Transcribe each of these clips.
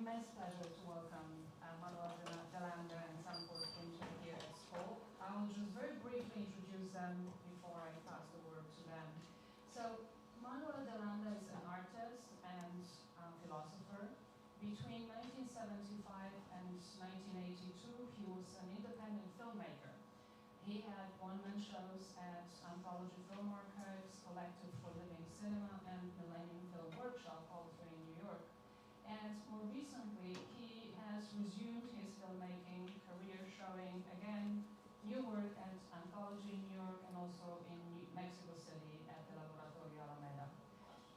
immense pleasure to welcome Manuel Delanda and Sanford Kwinter here at school. I will just very briefly introduce them before I pass the word to them. So, Manuel Delanda is an artist and philosopher. Between 1975 and 1982, he was an independent filmmaker. He had one-man shows at Anthology Film Archives, Collective for Living Cinema, and Millennium Film Workshop, all three in New York. And more recently, he has resumed his filmmaking career, showing, again, new work at Anthology in New York and also in Mexico City at the Laboratorio Alameda.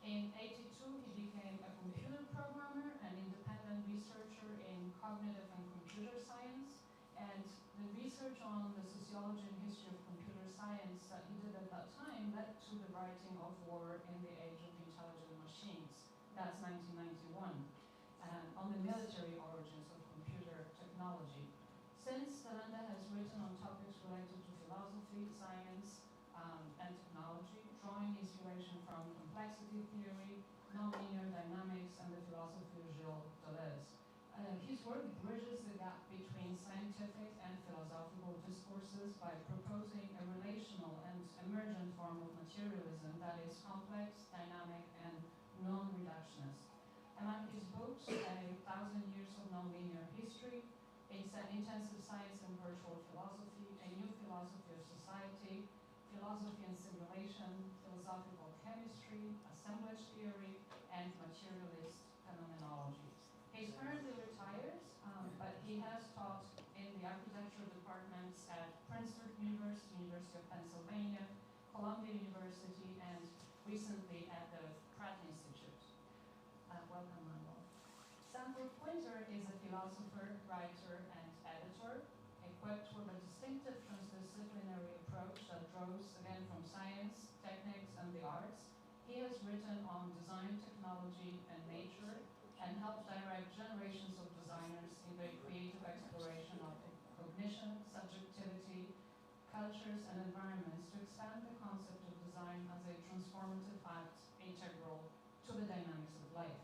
In '82, he became a computer programmer, an independent researcher in cognitive and computer science, and the research on the sociology and history of computer science that he did at that time led to the writing of War in the Age of Intelligent Machines. That's 1991, on the military origins of computer technology. Since, Delanda has written on topics related to philosophy, science, and technology, drawing inspiration from complexity theory, nonlinear dynamics, and the philosophy of Gilles Deleuze. His work bridges the gap between scientific and philosophical discourses by proposing a relational and emergent form of materialism that is complex, dynamic, and non-reductionist. Among his books, 1,000 Years of Nonlinear History, Intensive Science and Virtual Philosophy, A New Philosophy of Society, Philosophy and Simulation, Philosophical Chemistry, Assemblage Theory, and Materialist Phenomenology. He's currently retired, but he has taught in the architecture departments at Princeton University, University of Pennsylvania, Columbia University, and recently at the Pratt Institute. Welcome, Manuel. Sanford Kwinter is a philosopher, writer, and editor, equipped with a distinctive transdisciplinary approach that draws, again, from science, techniques, and the arts. He has written on design, technology, and nature, and helped direct generations of designers in their creative exploration of cognition, subjectivity, cultures, and environments to expand the concept of design as a transformative act integral to the dynamics of life.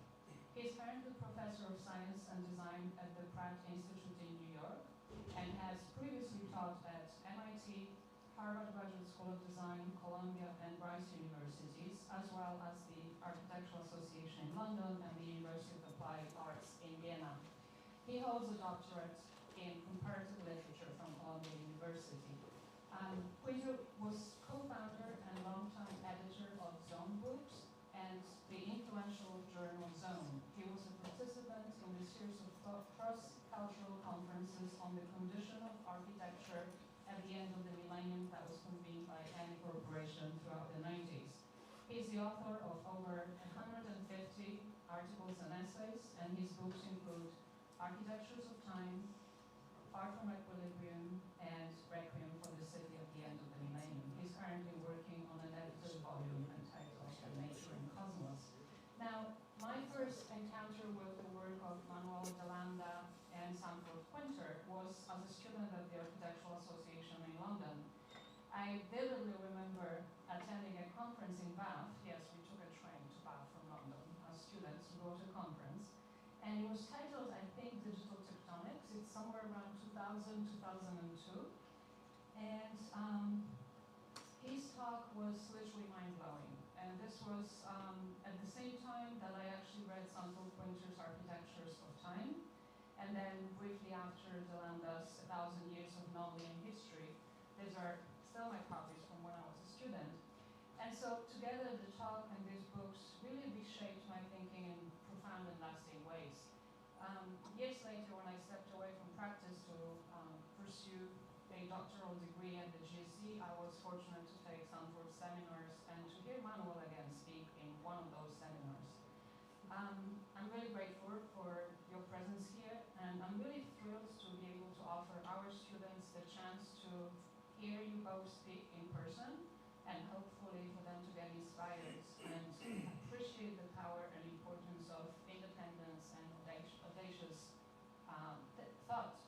He is currently professor of science and design at the Pratt Institute in New York and has previously taught at MIT, Harvard Graduate School of Design, Columbia, and Rice Universities, as well as the Architectural Association in London and the University of Applied Arts in Vienna. He holds a doctorate in comparative literature from Columbia University. Kwinter was co-founder and longtime editor of Zone Books and the influential journal Zone. He was a participant in the series of cross-cultural conferences on the condition of architecture at the end of the millennium that was convened by Annie Corporation throughout the 90s. He's the author of over 150 articles and essays, and his books include Architectures of Time, Far from Equilibrium, and Requiem for the City at the End of the Millennium. He's currently working on an edited volume entitled Nature and Cosmos. Now, my first encounter with the work of Manuel Delanda and Sanford Kwinter was as a student at the Architectural Association in London. I vividly remember attending a conference in Bath. Yes, we took a train to Bath from London as students to go to a conference. And it was titled, I think, Digital Tectonics. It's somewhere around 2000, 2002. And his talk was literally mind-blowing. And this was at the same time that I actually read Sanford Kwinter's Architectures of Time, and then briefly after Delanda's 1,000 Years of Nonlinear History. These are still my copies from when I was a student. And so together the talk and these books really reshaped my thinking in profound and lasting ways. Years later, when I stepped away from practice to pursue a doctoral degree at the GSC, I was fortunate to take Sanford seminars and to hear Manuel again speak in one of those seminars. I'm really grateful for your presence here, and I'm really thrilled to be able to offer our students the chance to hear you both speak in person, and hopefully for them to get inspired and appreciate the power and importance of independence and audacious thought,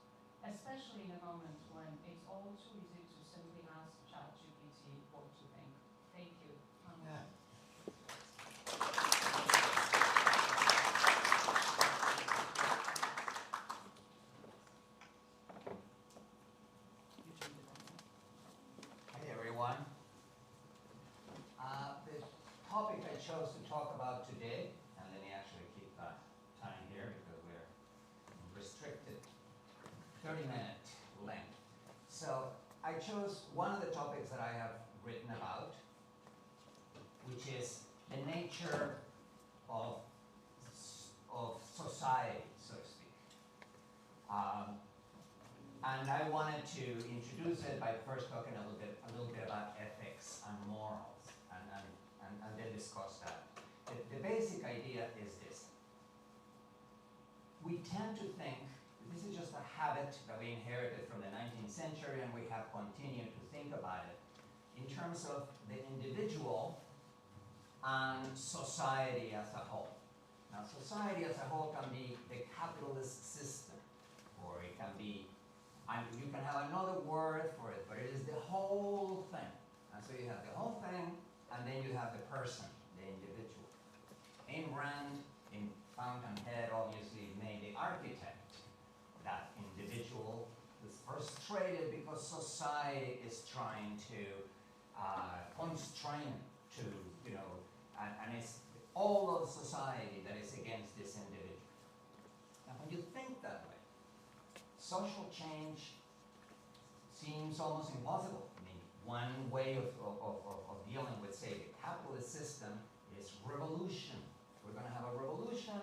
especially in a moment when it's all too easy to simply ask ChatGPT what to think. Thank you. Yeah. 30-minute length. So I chose one of the topics that I have written about, which is the nature of society, so to speak. And I wanted to introduce it by first talking a little bit about ethics and morals, and then discuss that. The basic idea is this. We tend to think, this is just a habit that we inherited from the 19th century, and we have continued to think about it in terms of the individual and society as a whole. Now, society as a whole can be the capitalist system, or it can be, and you can have another word for it, but it is the whole thing. And so you have the whole thing, and then you have the person, the individual. Ayn Rand, in Fountainhead, obviously made the architect that individual is frustrated because society is trying to constrain to, and it's all of society that is against this individual. Now, when you think that way, social change seems almost impossible. I mean, one way of dealing with, say, the capitalist system is revolution. We're going to have a revolution,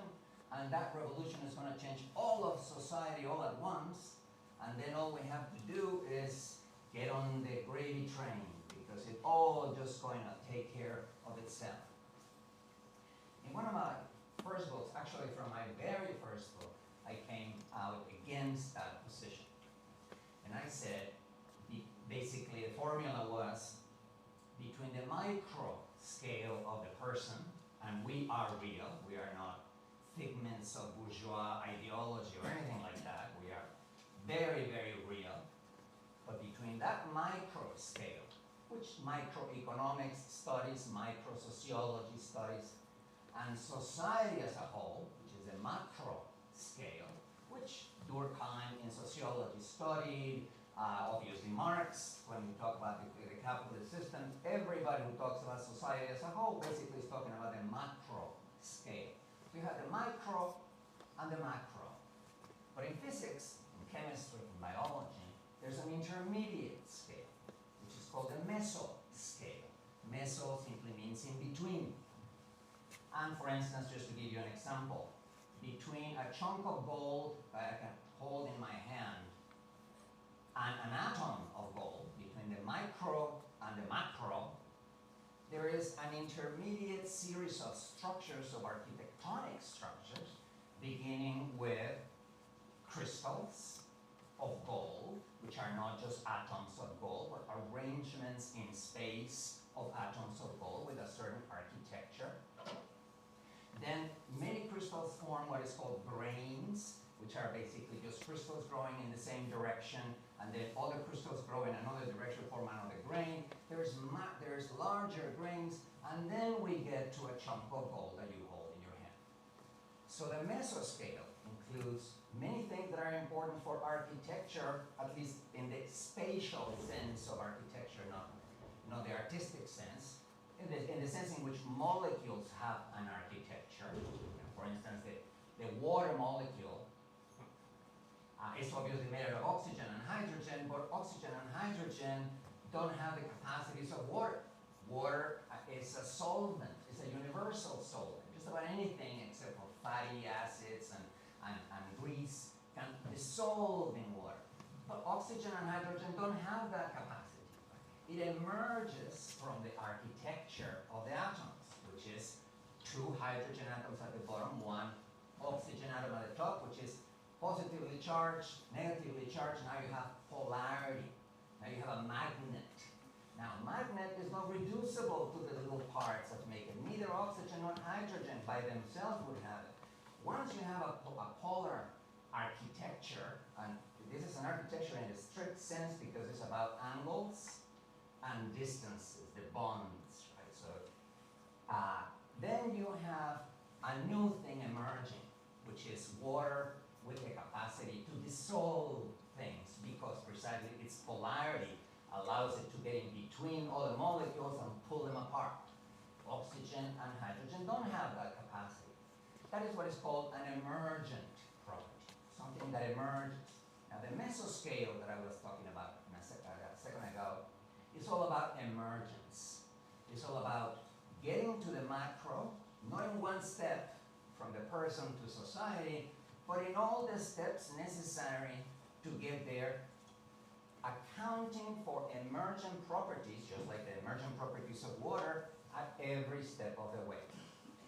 and that revolution is going to change all of society all at once, and then all we have to do is get on the gravy train, because it's all just going to take care of itself. In one of my first books, actually from my very first book, I came out against that position. And I said, basically the formula was, between the micro scale of the person, and we are real, we are not figments of bourgeois ideology or anything like that, we are very, very real. But between that micro scale, which microeconomics studies, microsociology studies, and society as a whole, which is a macro scale, which Durkheim in sociology studied, obviously Marx, when we talk about the capitalist system, everybody who talks about society as a whole basically is talking about the macro scale. So you have the micro and the macro. But in physics, in chemistry, in biology, there's an intermediate scale, which is called the meso scale. Meso simply means in between. And for instance, just to give you an example, between a chunk of gold that I can hold in my hand and an atom of gold, between the micro and the macro, there is an intermediate series of structures, of architectonic structures, beginning with crystals of gold, which are not just atoms of gold, but arrangements in space of atoms of gold with a certain architecture. Then many crystals form what is called grains, which are basically just crystals growing in the same direction, and then other crystals grow in another direction, form another grain. There's larger grains, and then we get to a chunk of gold that you hold in your hand. So the mesoscale includes many things that are important for architecture, at least in the spatial sense of architecture, not the artistic sense. In the sense in which molecules have an architecture. For instance, the water molecule is obviously made out of oxygen and hydrogen, but oxygen and hydrogen don't have the capacities of water. Water is a solvent, it's a universal solvent. Just about anything except for fatty acids and grease can dissolve in water. But oxygen and hydrogen don't have that capacity. It emerges from the architecture of the atoms, which is two hydrogen atoms at the bottom, one oxygen atom at the top, which is positively charged, negatively charged. Now you have polarity. Now you have a magnet. Now, a magnet is not reducible to the little parts that make it. Neither oxygen nor hydrogen by themselves would have it. Once you have a polar architecture, and this is an architecture in the strict sense because it's about angles and distances, the bonds, right? So then you have a new thing emerging, which is water with the capacity to dissolve things, because precisely its polarity allows it to get in between all the molecules and pull them apart. Oxygen and hydrogen don't have that capacity. That is what is called an emergent property, something that emerges. Now the mesoscale that I was talking about a second ago is all about emergence. It's all about getting to the macro, not in one step from the person to society, but in all the steps necessary to get there, accounting for emergent properties, just like the emergent properties of water, at every step of the way.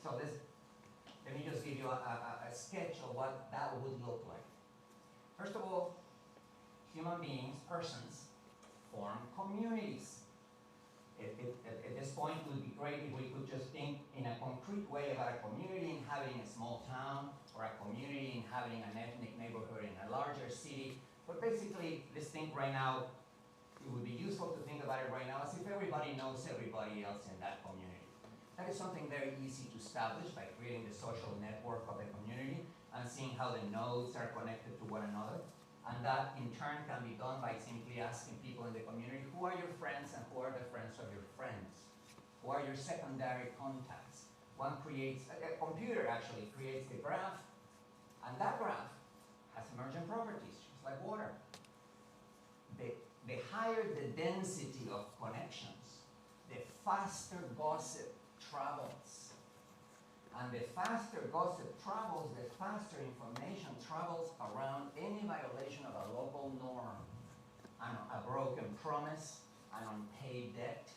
So let me just give you a sketch of what that would look like. First of all, human beings, persons, form communities. At this point, it would be great if we could just think in a concrete way about a community inhabiting a small town, or a community inhabiting an ethnic neighborhood in a larger city. But basically, let's think right now, it would be useful to think about it right now as if everybody knows everybody else in that community. That is something very easy to establish by creating the social network of the community and seeing how the nodes are connected to one another. And that in turn can be done by simply asking people in the community, who are your friends and who are the friends of your friends? Who are your secondary contacts? One creates, a computer actually creates the graph, and that graph has emergent properties, just like water. The higher the density of connections, the faster gossip travels. And the faster gossip travels, the faster information travels around any violation of a local norm, a broken promise, an unpaid debt,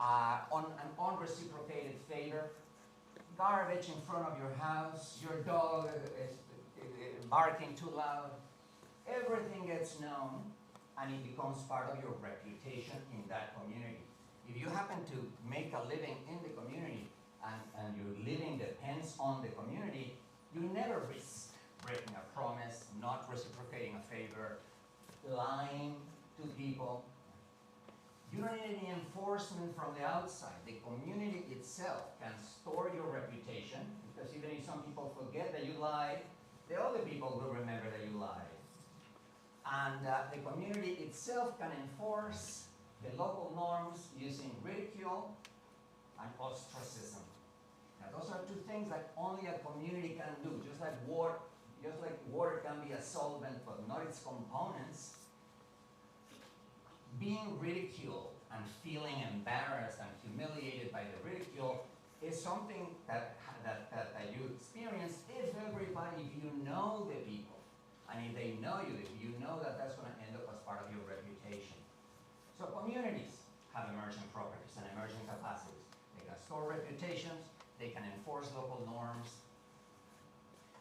an unreciprocated favor, garbage in front of your house, your dog is barking too loud. Everything gets known, and it becomes part of your reputation in that community. If you happen to make a living in the community, and your living depends on the community, you never risk breaking a promise, not reciprocating a favor, lying to people. You don't need any enforcement from the outside. The community itself can store your reputation, because even if some people forget that you lied, the other people will remember that you lied. And the community itself can enforce the local norms using ridicule and ostracism. Now, those are two things that only a community can do. Just like water can be a solvent, but not its components. Being ridiculed and feeling embarrassed and humiliated by the ridicule is something that you experience if you know the people, and if they know you, if you know that that's going to end up as part of your reputation. So communities have emergent properties and emergent capacities. They can store reputations, they can enforce local norms.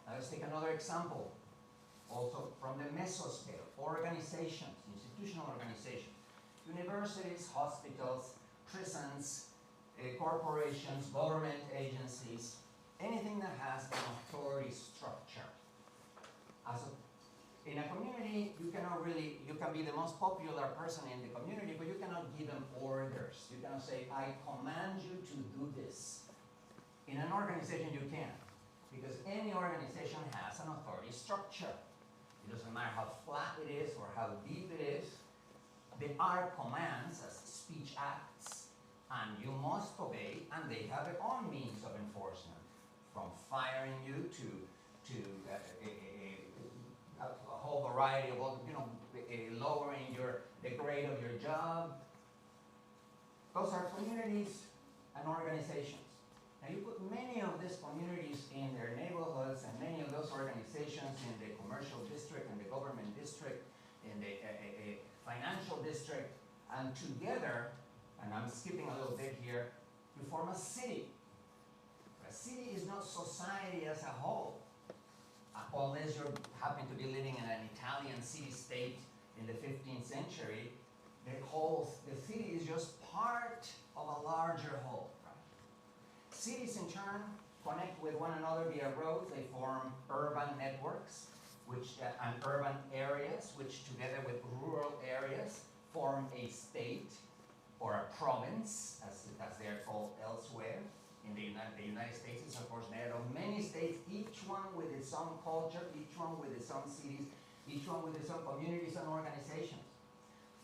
Now let's take another example, also from the mesoscale, organizations, institutional organizations. Universities, hospitals, prisons, corporations, government agencies, anything that has an authority structure. In a community, you can be the most popular person in the community, but you cannot give them orders. You cannot say, I command you to do this. In an organization, you can, because any organization has an authority structure. It doesn't matter how flat it is or how deep it is. There are commands as speech acts, and you must obey, and they have their own means of enforcement, from firing you to a whole variety of, lowering the grade of your job. Those are communities and organizations. Now you put many of these communities in their neighborhoods, and many of those organizations in the commercial district, and the government district, in the financial district, and together, and I'm skipping a little bit here, you form a city. A city is not society as a whole, unless you happen to be living in an Italian city-state in the 15th century. The city is just part of a larger whole. Right? Cities, in turn, connect with one another via roads. They form urban networks, and urban areas, which together with rural areas form a state or a province, as they're called elsewhere. In the United States is, of course, made of many states, each one with its own culture, each one with its own cities, each one with its own communities and organizations.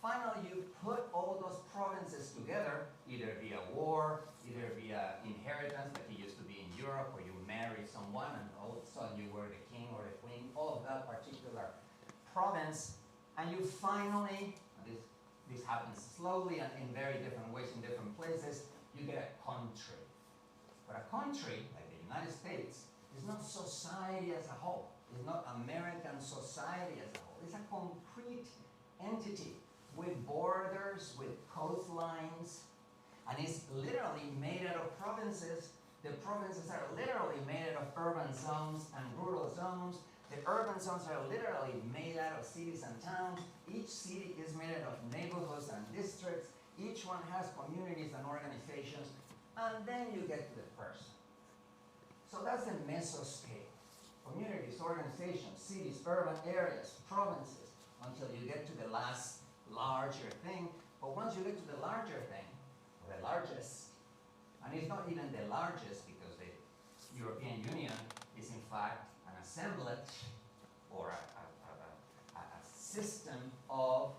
Finally, you put all those provinces together, either via war, either via inheritance, like it used to be in Europe, where you marry someone and all of a sudden you were the king or the queen. All of that particular province, and you finally, this happens slowly and in very different ways in different places, you get a country. But a country, like the United States, is not society as a whole. It's not American society as a whole. It's a concrete entity with borders, with coastlines, and it's literally made out of provinces. The provinces are literally made out of urban zones and rural zones. The urban zones are literally made out of cities and towns. Each city is made out of neighborhoods and districts. Each one has communities and organizations. And then you get to the person. So that's the mesoscale. Communities, organizations, cities, urban areas, provinces, until you get to the last larger thing. But once you get to the larger thing, or the largest, and it's not even the largest because the European Union is in fact an assemblage or a system of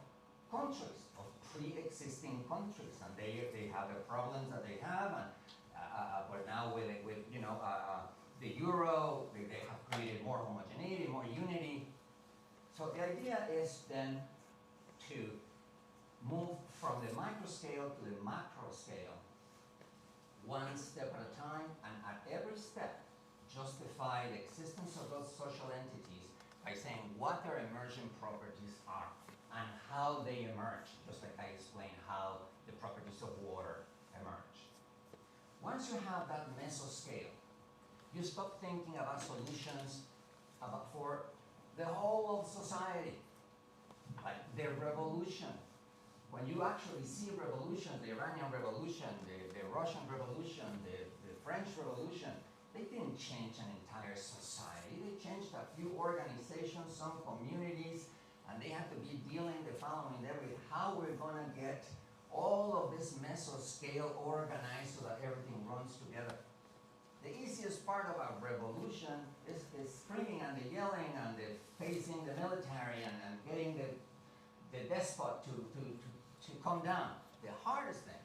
countries, of pre-existing countries, and they have the problems that they have, and but now with the euro, they have created more homogeneity, more unity. So the idea is then to move from the micro scale to the macro scale, one step at a time, and at every step justify the existence of those social entities by saying what their emergent properties are and how they emerge, just like I explained how the properties of water emerge. Once you have that mesoscale, you stop thinking about solutions for the whole of society, like the revolution. When you actually see revolution, the Iranian revolution, the Russian revolution, the French revolution, they didn't change an entire society. They changed a few organizations, some communities, and they had to be dealing the following day with how we're going to get all of this mesoscale organized so that everything runs together. The easiest part of a revolution is screaming and the yelling and the facing the military and getting the despot to come down. The hardest thing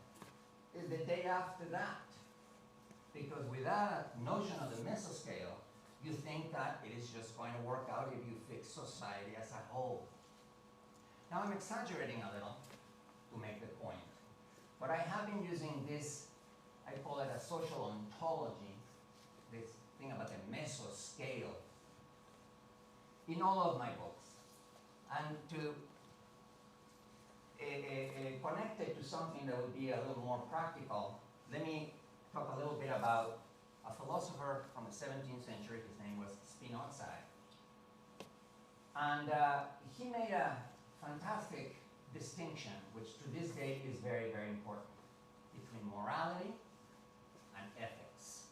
is the day after that. Because without a notion of the mesoscale, you think that it is just going to work out if you fix society as a whole. Now I'm exaggerating a little to make the point, but I have been using this, I call it a social ontology, this thing about the mesoscale, in all of my books. And to connect it to something that would be a little more practical, let me talk a little bit about a philosopher from the 17th century. His name was Spinoza. And he made a fantastic distinction, which to this day is very, very important, between morality and ethics.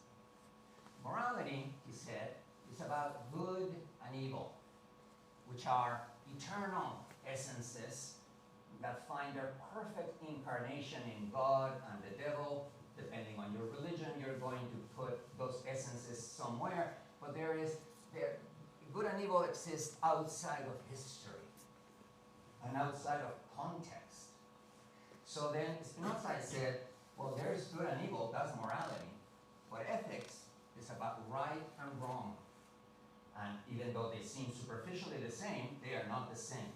Morality, he said, is about good and evil, which are eternal essences that find their perfect incarnation in God and the devil. Depending on your religion, you're going to put those essences somewhere, but good and evil exist outside of history and outside of context. So then Spinoza said, well, there's good and evil, that's morality, but ethics is about right and wrong. And even though they seem superficially the same, they are not the same.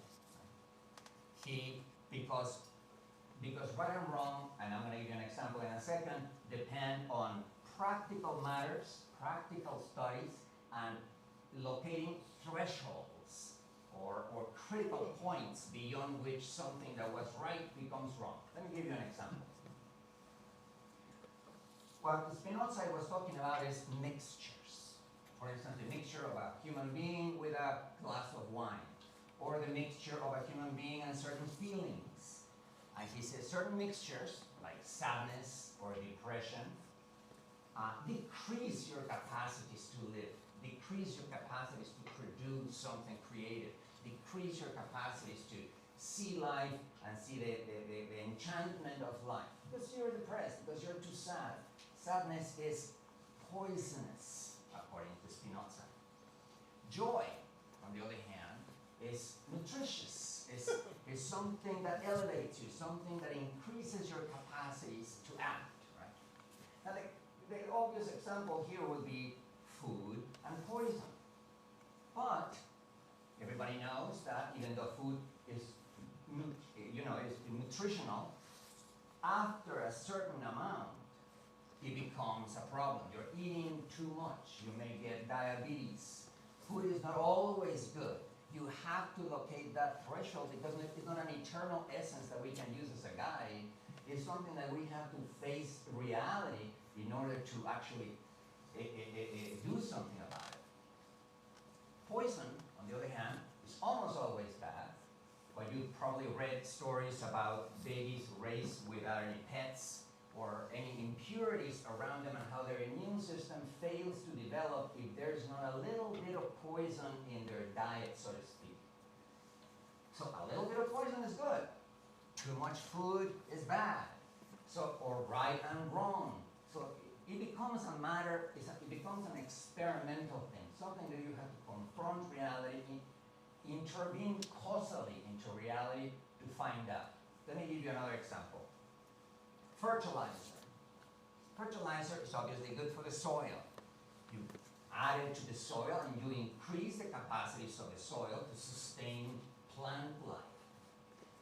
Because right and wrong, and I'm going to give you an example in a second, depend on practical matters, practical studies, and locating thresholds or critical points beyond which something that was right becomes wrong. Let me give you an example. What Spinoza was talking about is mixtures. For instance, the mixture of a human being with a glass of wine, or the mixture of a human being and certain feelings. And he says certain mixtures, like sadness or depression, decrease your capacities to live, decrease your capacities to produce something creative, decrease your capacities to see life and see the enchantment of life. Because you're depressed, because you're too sad. Sadness is poisonous, according to Spinoza. Joy, on the other hand, is nutritious, is something that elevates you, something that increases your capacities to act, right? Now the obvious example here would be food and poison. But everybody knows that even though food is, is nutritional, after a certain amount, it becomes a problem. You're eating too much. You may get diabetes. Food is not always good. You have to locate that threshold because it's not an eternal essence that we can use as a guide. It's something that we have to face reality in order to actually do something about it. Poison, on the other hand, is almost always bad. But you've probably read stories about babies raised without any pets or any impurities around them and how their immune system fails to develop if there's not a little bit of poison in their diet, so to speak. So a little bit of poison is good. Too much food is bad. So, or right and wrong. So it becomes a matter, it becomes an experimental thing, something that you have to confront reality, intervene causally into reality to find out. Let me give you another example. Fertilizer. Fertilizer is obviously good for the soil. You add it to the soil and you increase the capacities of the soil to sustain plant life.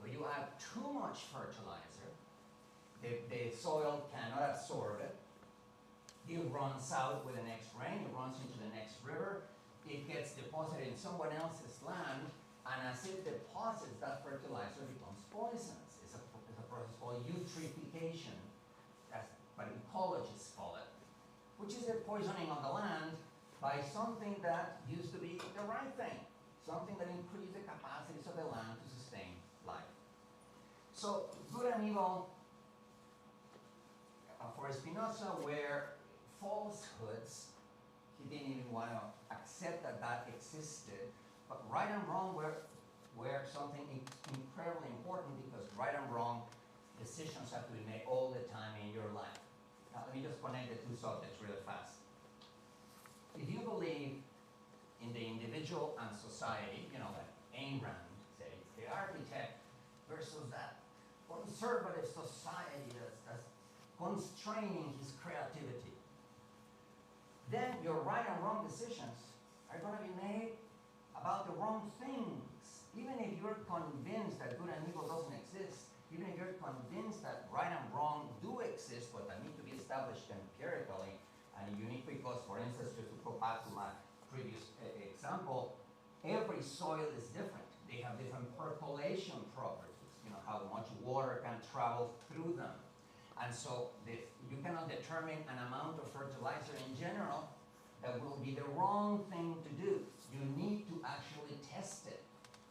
When you add too much fertilizer, the soil cannot absorb it. It runs out with the next rain, it runs into the next river, it gets deposited in someone else's land, and as it deposits, that fertilizer becomes poisonous. It's a process called eutrophication, that's what ecologists call it, which is a poisoning of the land by something that used to be the right thing, something that increased the capacities of the land to sustain life. So good and evil, for Spinoza, were falsehoods. He didn't even want to accept that that existed. But right and wrong were something incredibly important because right and wrong decisions have to be made all the time in your life. Now let me just connect the two subjects really fast. If you believe in the individual and society, like Ayn Rand says, the architect versus that conservative society that's constraining his creativity, then your right and wrong decisions are going to be made about the wrong things. Even if you're convinced that good and evil doesn't exist, even if you're convinced that right and wrong do exist, but that need to be established empirically and uniquely, because, for instance, just to go back to my previous example, every soil is different. They have different percolation properties, how much water can travel through them. And so you cannot determine an amount of fertilizer in general that will be the wrong thing to do. You need to actually test it.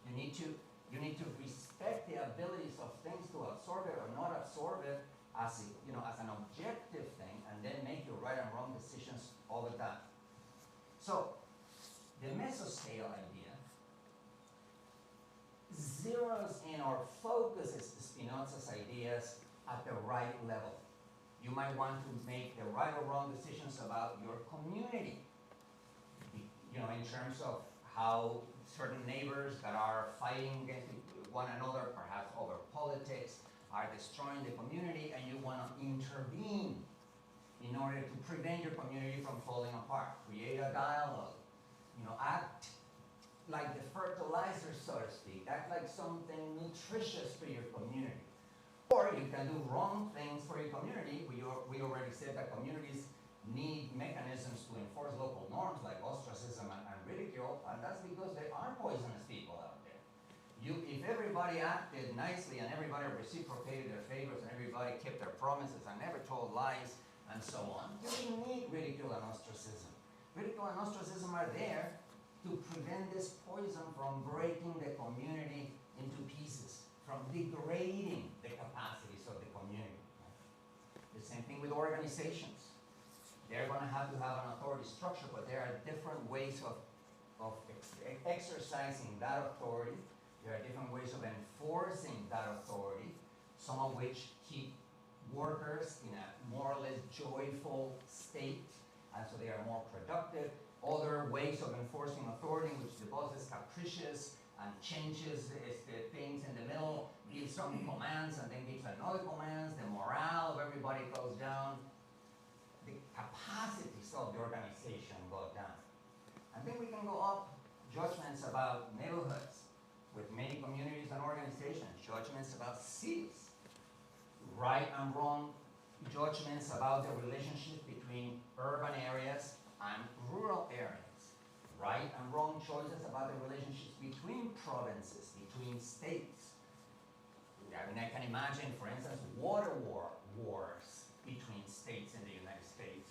You need to respect the abilities of things to absorb it or not absorb it as an objective thing, and then make your right and wrong decisions all the time. So the mesoscale idea zeroes in or focuses Spinoza's ideas at the right level. You might want to make the right or wrong decisions about your community, in terms of how certain neighbors that are fighting against one another, perhaps over politics, are destroying the community, and you want to intervene in order to prevent your community from falling apart. Create a dialogue. Act like the fertilizer, so to speak. Act like something nutritious to your community. Or you can do wrong things for your community. We already said that communities need mechanisms to enforce local norms like ostracism and ridicule, and that's because there are poisonous people out there. If everybody acted nicely and everybody reciprocated their favors and everybody kept their promises and never told lies and so on, you don't need ridicule and ostracism. Ridicule and ostracism are there to prevent this poison from breaking the community into pieces, from degrading the capacities of the community. The same thing with organizations. They're going to have an authority structure, but there are different ways of exercising that authority. There are different ways of enforcing that authority, some of which keep workers in a more or less joyful state, and so they are more productive. Other ways of enforcing authority, which the boss is capricious and changes the things in the middle, gives some commands and then gives another commands, the morale of everybody goes down, the capacities of the organization go down. And then we can go up judgments about neighborhoods. with many communities and organizations, judgments about cities, right and wrong judgments about the relationship between urban areas and rural areas, right and wrong choices about the relationships between provinces, between states. I mean, I can imagine, for instance, wars between states in the United States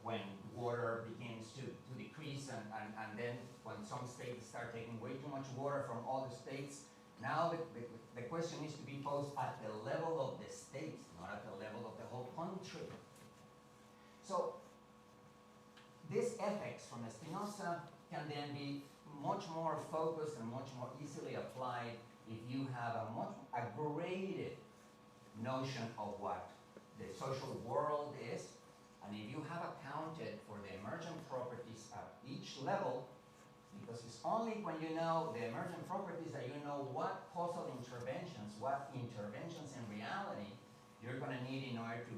when water begins to decrease and then when some states start taking way too much water from other states. Now the question needs to be posed at the level of the states, not at the level of the whole country. So these ethics from Spinoza can then be much more focused and much more easily applied if you have a graded notion of what the social world is, and if you have accounted for the emergent properties at each level, because it's only when you know the emergent properties that you know what causal interventions, what interventions in reality you're going to need in order to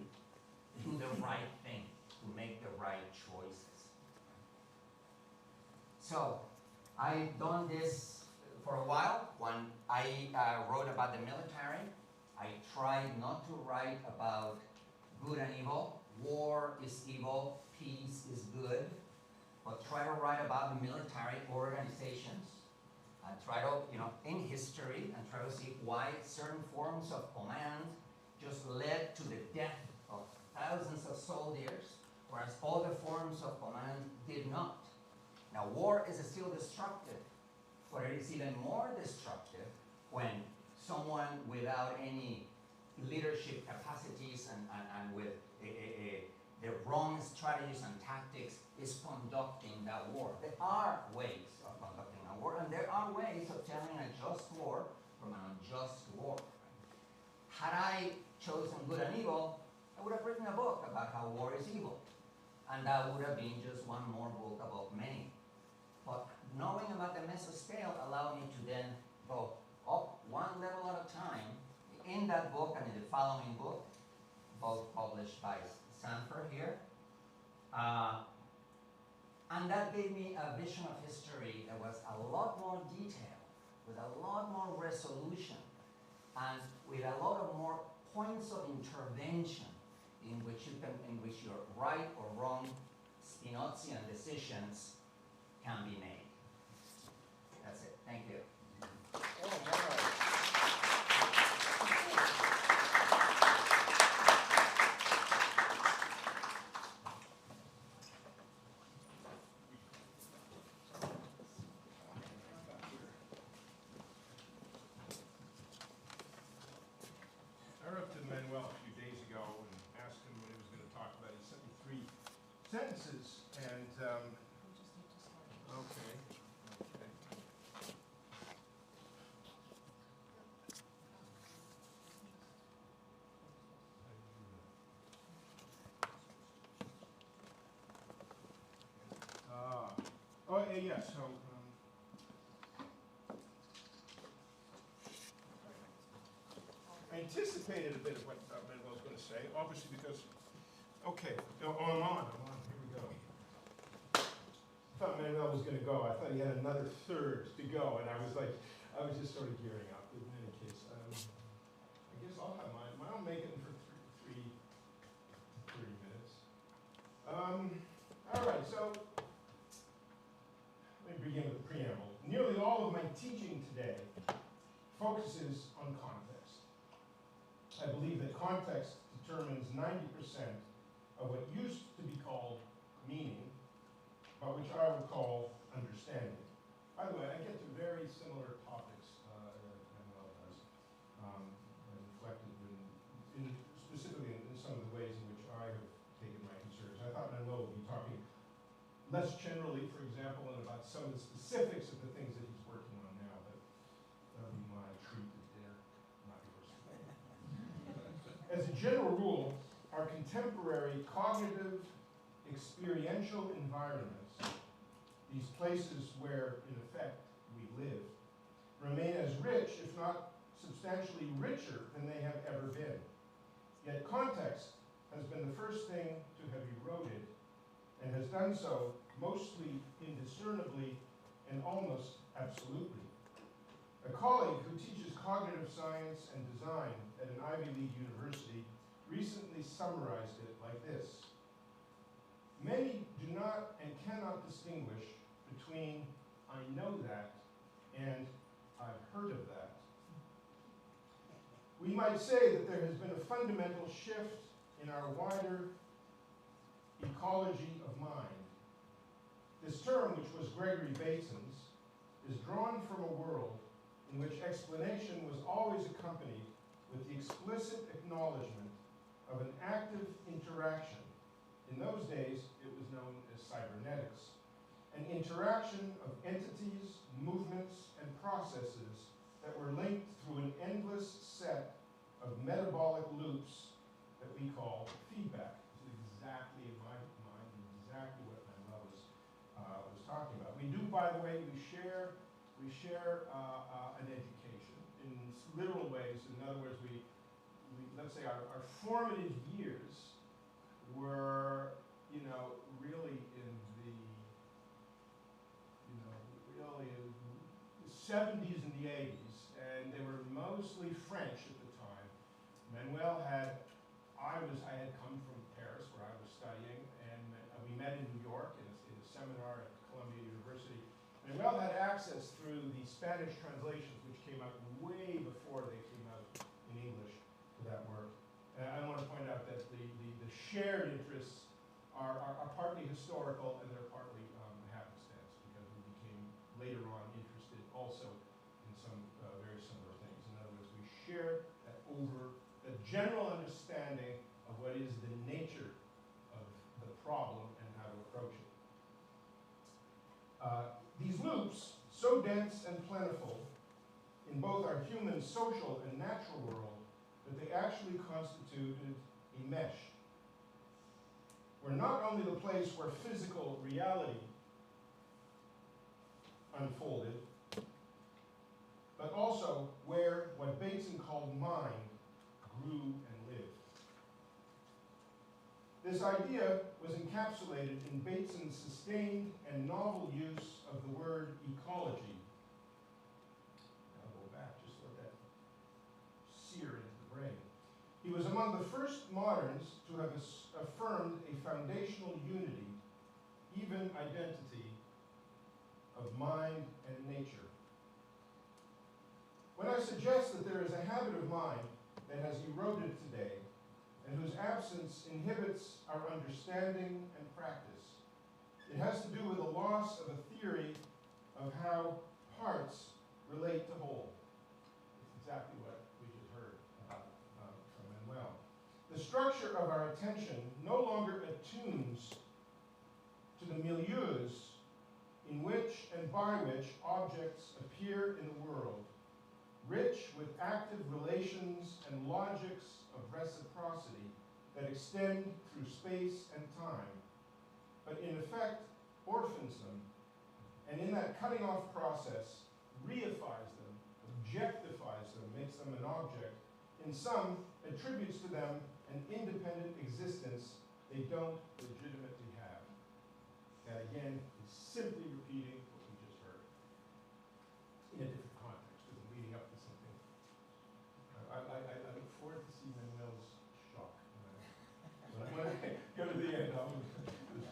do the right thing, to make the right choices. So I've done this for a while. When I wrote about the military, I tried not to write about good and evil. War is evil, peace is good. But try to write about the military organizations. Try to, in history, and try to see why certain forms of command just led to the death of thousands of soldiers, whereas other forms of command did not. Now, war is still destructive, but it is even more destructive when someone without any leadership capacities and with the wrong strategies and tactics is conducting that war. There are ways of conducting a war, and there are ways of telling a just war from an unjust war. Had I chosen good and evil, I would have written a book about how war is evil, and that would have been just one more book about many. But knowing about the mesoscale allowed me to then go up one level at a time in that book and in the following book, both published by Sanford here. And that gave me a vision of history that was a lot more detailed, with a lot more resolution, and with a lot of more points of intervention in which your right or wrong Spinozian decisions can be made. That's it. Thank you. Oh, my. I wrote to Manuel a few days ago and asked him what he was going to talk about. He sent me 3 sentences, and okay. Yeah, so I anticipated a bit of what Manuel's going to say, obviously because, okay, I'm on, here we go. I thought Manuel was going to go. I thought he had another third to go, and I was just sort of gearing up. In any case, I guess I'll have mine. I'll make it for 30 minutes. All right, so let me begin with the preamble. Nearly all of my teaching today focuses on context. I believe that context determines 90% of what used to be called meaning, but which I would call understanding. By the way, I get to very similar topics that Manuel does, reflected specifically in some of the ways in which I have taken my concerns. I thought Manuel would be talking less generally, for example, and about some of the specifics of the things that he's working on now, but that'll be my treat at dinner, not yours. As a general rule, our contemporary cognitive, experiential environments, these places where, in effect, we live, remain as rich, if not substantially richer, than they have ever been. Yet context has been the first thing to have eroded, and has done so mostly indiscernibly and almost absolutely. colleague who teaches cognitive science and design at an Ivy League university recently summarized it like this. Many do not and cannot distinguish between "I know that" and "I've heard of that." We might say that there has been a fundamental shift in our wider ecology of mind. This term, which was Gregory Bateson's, is drawn from a world in which explanation was always accompanied with the explicit acknowledgement of an active interaction. In those days, it was known as cybernetics, an interaction of entities, movements, and processes that were linked through an endless set of metabolic loops that we call feedback. This is exactly, in my mind, exactly what Manuel was talking about. We do, by the way, we share an education in literal ways. In other words, we let's say our formative years were, really in the, really in the 70s and the 80s, and they were mostly French at the time. Manuel I had come from Paris, where I was studying, and we met in New York in a seminar at Columbia University. Manuel had access through the Spanish translations, which came out way before they came out in English to that work. And I want to point out that the shared interests are partly historical and they're partly happenstance, because we became later on interested also in some very similar things. In other words, we share the general understanding of what is the nature of the problem and how to approach it. These loops, so dense and plentiful in both our human, social, and natural world, that they actually constituted a mesh, were not only the place where physical reality unfolded, but also where what Bateson called mind grew and lived. This idea was encapsulated in Bateson's sustained and novel use of the word ecology. I'll go back, just let that sear into the brain. He was among the first moderns to have affirmed a foundational unity, even identity, of mind and nature. When I suggest that there is a habit of mind that has eroded today, and whose absence inhibits our understanding and practice, it has to do with a loss of a theory of how parts relate to whole. It's exactly what we just heard about from Manuel. The structure of our attention no longer attunes to the milieus in which and by which objects appear in the world, rich with active relations and logics of reciprocity that extend through space and time, but in effect orphans them, and in that cutting off process reifies them, objectifies them, makes them an object, in some attributes to them an independent existence they don't legitimately have. That again is simply repeating what we just heard in a different context, because I'm leading up to something. I look forward to seeing Manuel's shock when I go to the end.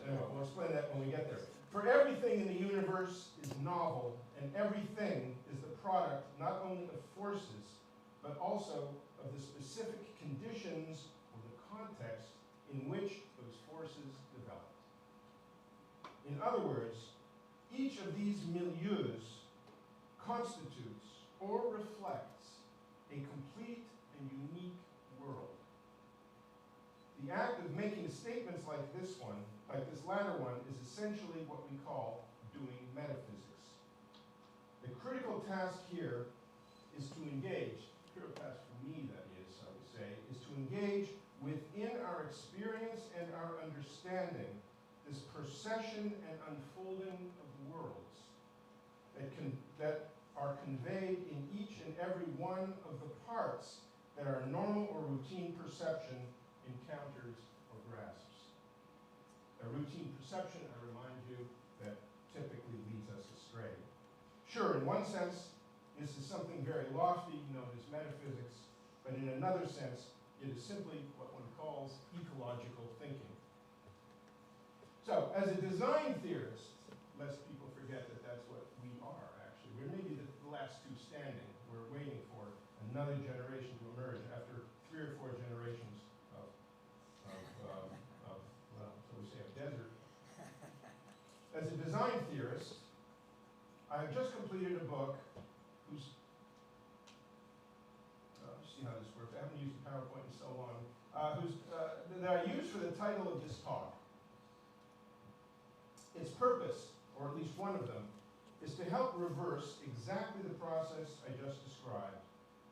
We'll explain that when we get there. For everything in the universe is novel, and everything is the product not only of forces, but also of the specific conditions or the context in which those forces developed. In other words, each of these milieus constitutes or reflects a complete and unique world. The act of making statements like this one, like this latter one, is essentially what we call doing metaphysics. The critical task here is to engage, the critical task for me, that is, I would say, is to engage within our experience and our understanding this procession and unfolding of worlds that are conveyed in each and every one of the parts that our normal or routine perception encounters or grasps. A routine perception, I remind you, that typically leads us astray. Sure, in one sense, this is something very lofty, known as metaphysics, but in another sense, it is simply what one calls ecological thinking. So, as a design theorist, lest people forget that that's what we are, actually. We're maybe the last two standing. We're waiting for another generation to emerge after 3 or 4 generations of well, so we say of desert. As a design theorist, I have just completed a book whose, let's see how this works. I haven't used the PowerPoint in so long. That I used for the title of this talk. Its purpose, or at least one of them, is to help reverse exactly the process I just described,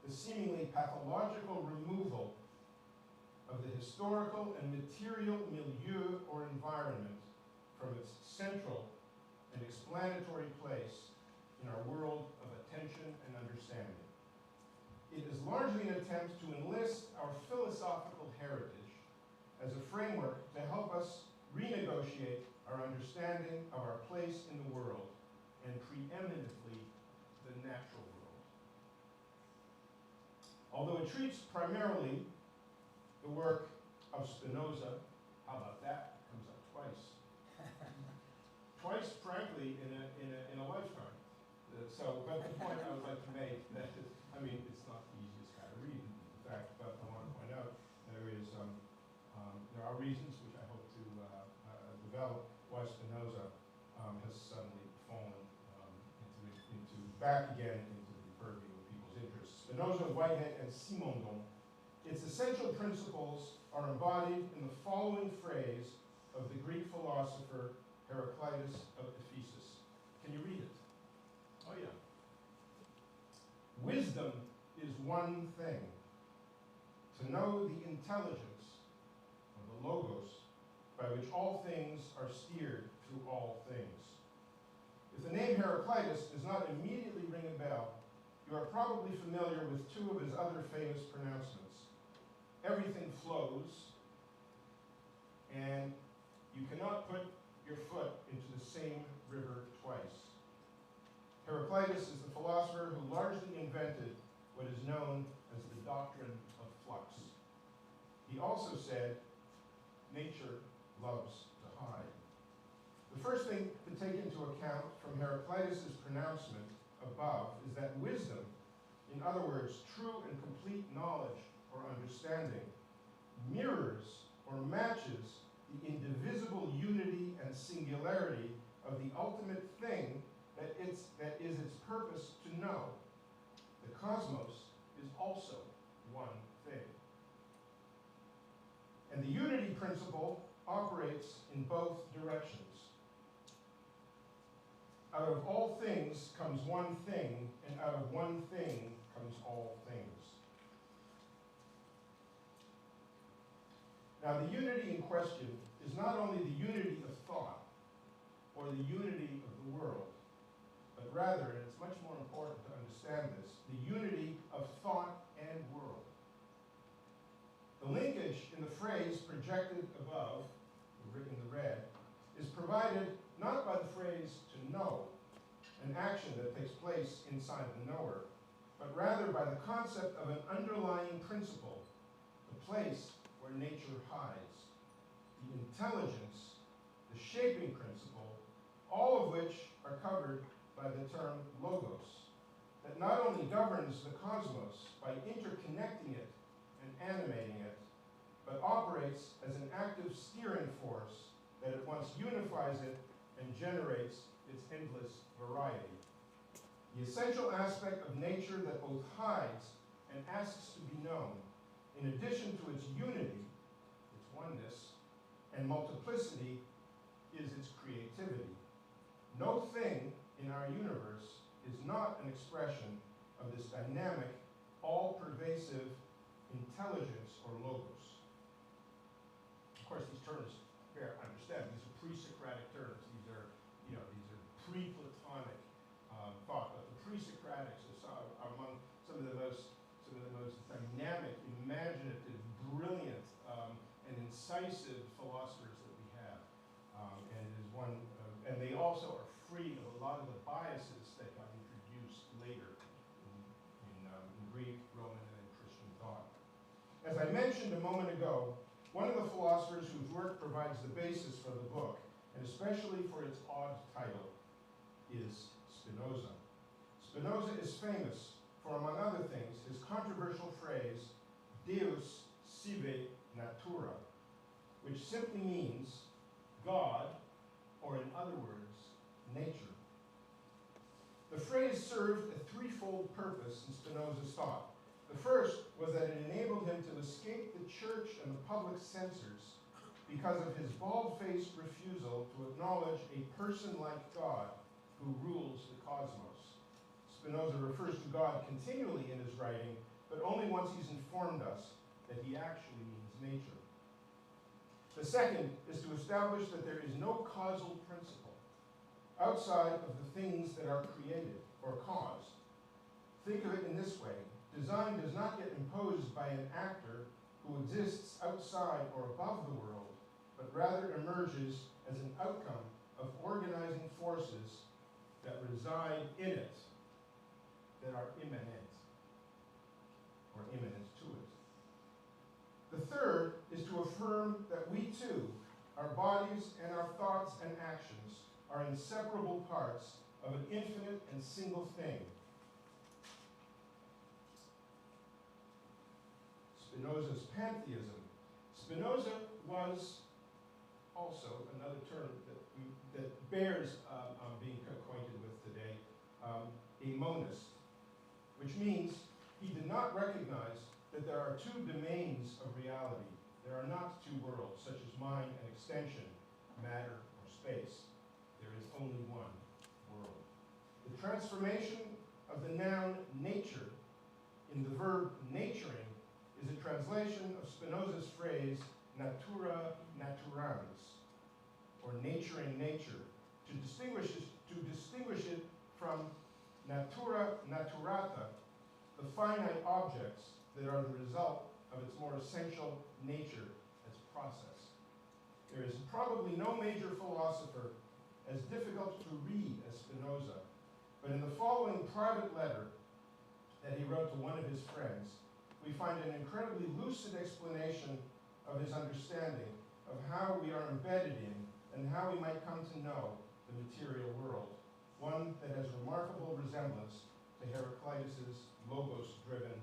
the seemingly pathological removal of the historical and material milieu or environment from its central and explanatory place in our world of attention and understanding. It is largely an attempt to enlist our philosophical heritage as a framework to help us renegotiate our understanding of our place in the world, and preeminently the natural world. Although it treats primarily the work of Spinoza, how about that? It comes up twice. Twice, frankly, in a lifetime. But the point I would like to make, that is, I mean, it's not the easiest kind of read, in fact, but I want to point out there are reasons which I hope to develop why Spinoza has suddenly fallen back again into the purview of people's interests. Spinoza, Whitehead, and Simondon. Its essential principles are embodied in the following phrase of the Greek philosopher Heraclitus of Ephesus. Can you read it? Oh yeah. Wisdom is one thing, to know the intelligence of the logos by which all things are steered through all things. If the name Heraclitus does not immediately ring a bell, you are probably familiar with 2 of his other famous pronouncements. Everything flows, and you cannot put your foot into the same river twice. Heraclitus is the philosopher who largely invented what is known as the doctrine of flux. He also said, nature loves to hide. The first thing to take into account from Heraclitus' pronouncement above is that wisdom, in other words, true and complete knowledge or understanding, mirrors or matches the indivisible unity and singularity of the ultimate thing that is its purpose to know. The cosmos is also one thing. And the unity principle operates in both directions. Out of all things comes one thing, and out of one thing comes all things. Now, the unity in question is not only the unity of thought or the unity of the world, but rather, and it's much more important to understand this, the unity of thought and world. The linkage in the phrase projected above, written in the red, is provided not by the phrase to know, an action that takes place inside the knower, but rather by the concept of an underlying principle, the place where nature hides, the intelligence, the shaping principle, all of which are covered by the term logos, that not only governs the cosmos by interconnecting it and animating it, but operates as an active steering force that at once unifies it and generates its endless variety. The essential aspect of nature that both hides and asks to be known, in addition to its unity, its oneness, and multiplicity, is its creativity. No thing in our universe is not an expression of this dynamic, all-pervasive intelligence or logos. Of course, these terms, bear understand, these are pre-Socratic terms. These are pre-Platonic thought. But the pre-Socratics are among some of the most dynamic, imaginative, brilliant, and incisive philosophers that we have. And it is one, and they also are free of a lot of the biases that got introduced later I mentioned a moment ago, one of the philosophers whose work provides the basis for the book, and especially for its odd title, is Spinoza. Spinoza is famous for, among other things, his controversial phrase, Deus sive natura, which simply means God, or in other words, nature. The phrase served a threefold purpose in Spinoza's thought. The first was that it enabled him to escape the church and the public censors because of his bald-faced refusal to acknowledge a person like God who rules the cosmos. Spinoza refers to God continually in his writing, but only once he's informed us that he actually means nature. The second is to establish that there is no causal principle outside of the things that are created or caused. Think of it in this way. Design does not get imposed by an actor who exists outside or above the world, but rather emerges as an outcome of organizing forces that reside in it, that are immanent, or immanent to it. The third is to affirm that we too, our bodies and our thoughts and actions, are inseparable parts of an infinite and single thing. Spinoza's pantheism. Spinoza was also another term that bears being acquainted with today, a monist, which means he did not recognize that there are two domains of reality. There are not two worlds, such as mind and extension, matter or space. There is only one world. The transformation of the noun nature in the verb naturing is a translation of Spinoza's phrase natura naturans, or naturing nature, to distinguish it from natura naturata, the finite objects that are the result of its more essential nature as process. There is probably no major philosopher as difficult to read as Spinoza, but in the following private letter that he wrote to one of his friends, we find an incredibly lucid explanation of his understanding of how we are embedded in and how we might come to know the material world, one that has remarkable resemblance to Heraclitus's logos-driven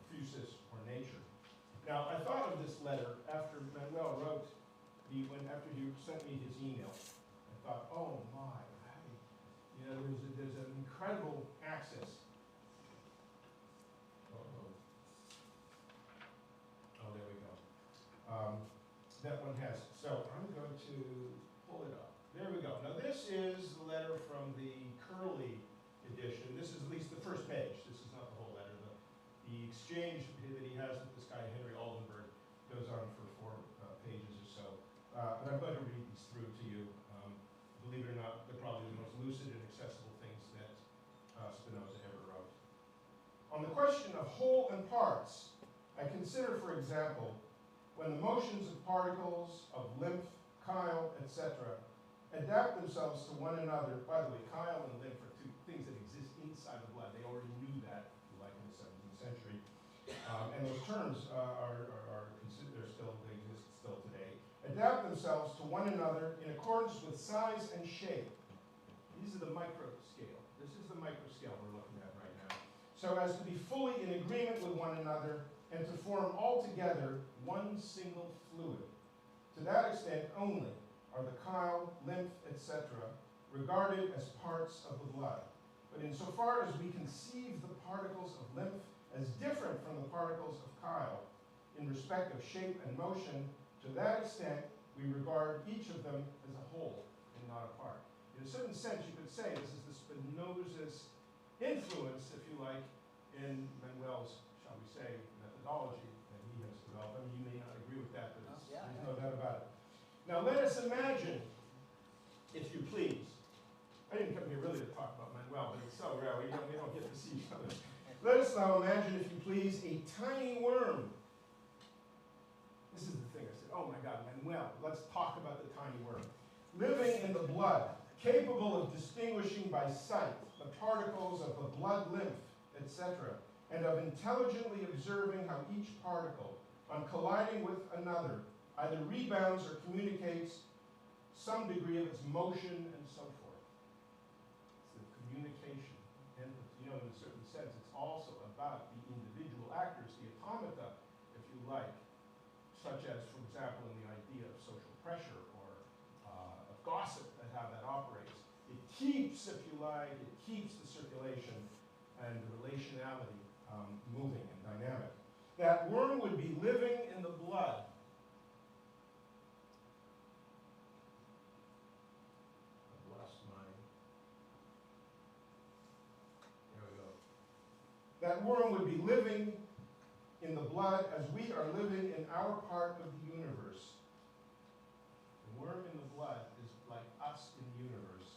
physis or nature. Now, I thought of this letter after Manuel wrote, after he sent me his email. I thought, oh my, hey, there's an incredible access. Oh, there we go. That one has it. So I'm going to pull it up. There we go. Now this is the letter from the Curly edition. This is at least the first page. This is not the whole letter. The exchange that he has with this guy, Henry Aldenburg, goes on for 4 pages or so. But I'm going to read these through to you. Believe it or not, they're probably the most lucid and accessible things that Spinoza ever wrote. On the question of whole and parts, I consider, for example, when the motions of particles, of lymph, chyle, etc., adapt themselves to one another. By the way, chyle and lymph are two things that exist inside the blood. They already knew that, like in the 17th century. And those terms they exist still today. Adapt themselves to one another in accordance with size and shape. These are the micro scale. This is the micro scale we're looking at right now. So as to be fully in agreement with one another and to form altogether one single fluid. To that extent only are the chyle, lymph, etc., regarded as parts of the blood. But insofar as we conceive the particles of lymph as different from the particles of chyle in respect of shape and motion, to that extent we regard each of them as a whole and not a part. In a certain sense, you could say this is the Spinoza's influence, if you like, in Manuel's, shall we say, methodology that he has developed. I mean, you may not agree with that, but there's no doubt about it. Now let us imagine, if you please, I didn't come here really to talk about Manuel, but it's so rare, we don't get to see each other. Let us now imagine, if you please, a tiny worm. This is the thing, I said, oh my God, Manuel, let's talk about the tiny worm. Living in the blood, capable of distinguishing by sight the particles of the blood lymph, etc., and of intelligently observing how each particle, on colliding with another, either rebounds or communicates some degree of its motion and so forth. It's the communication. And, in a certain sense, it's also about the individual actors, the automata, if you like, such as, for example, in the idea of social pressure or of gossip and how that operates. It keeps, if you like, it keeps the circulation and the relationality moving and dynamic. That worm would be living in the blood. I've lost my, there we go. That worm would be living in the blood as we are living in our part of the universe. The worm in the blood is like us in the universe.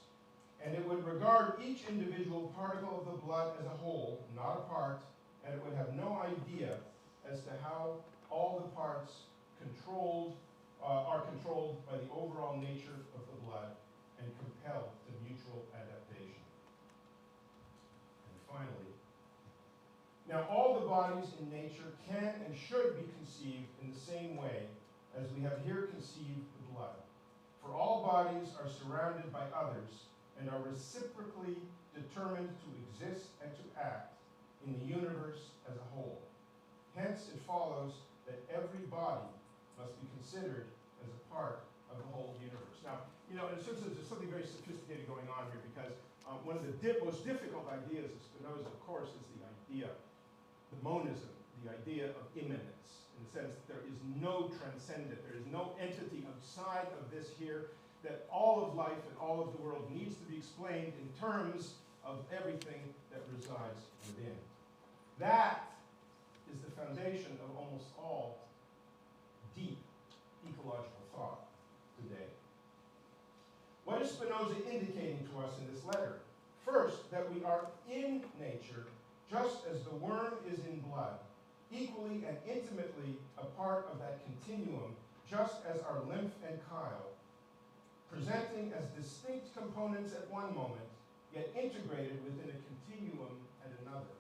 And it would regard each individual particle of the blood as a whole, not a part, and it would have no idea as to how all the parts are controlled by the overall nature of the blood and compelled to mutual adaptation. And finally, now all the bodies in nature can and should be conceived in the same way as we have here conceived the blood. For all bodies are surrounded by others and are reciprocally determined to exist and to act in the universe as a whole. Hence, it follows that every body must be considered as a part of the whole universe. Now, in a sense, there's something very sophisticated going on here because one of the most difficult ideas of Spinoza, of course, is the idea, the monism, the idea of immanence, in the sense that there is no transcendent, there is no entity outside of this here, that all of life and all of the world needs to be explained in terms of everything that resides within. That is the foundation of almost all deep ecological thought today. What is Spinoza indicating to us in this letter? First, that we are in nature, just as the worm is in blood, equally and intimately a part of that continuum, just as are lymph and chyle, presenting as distinct components at one moment, yet integrated within a continuum at another.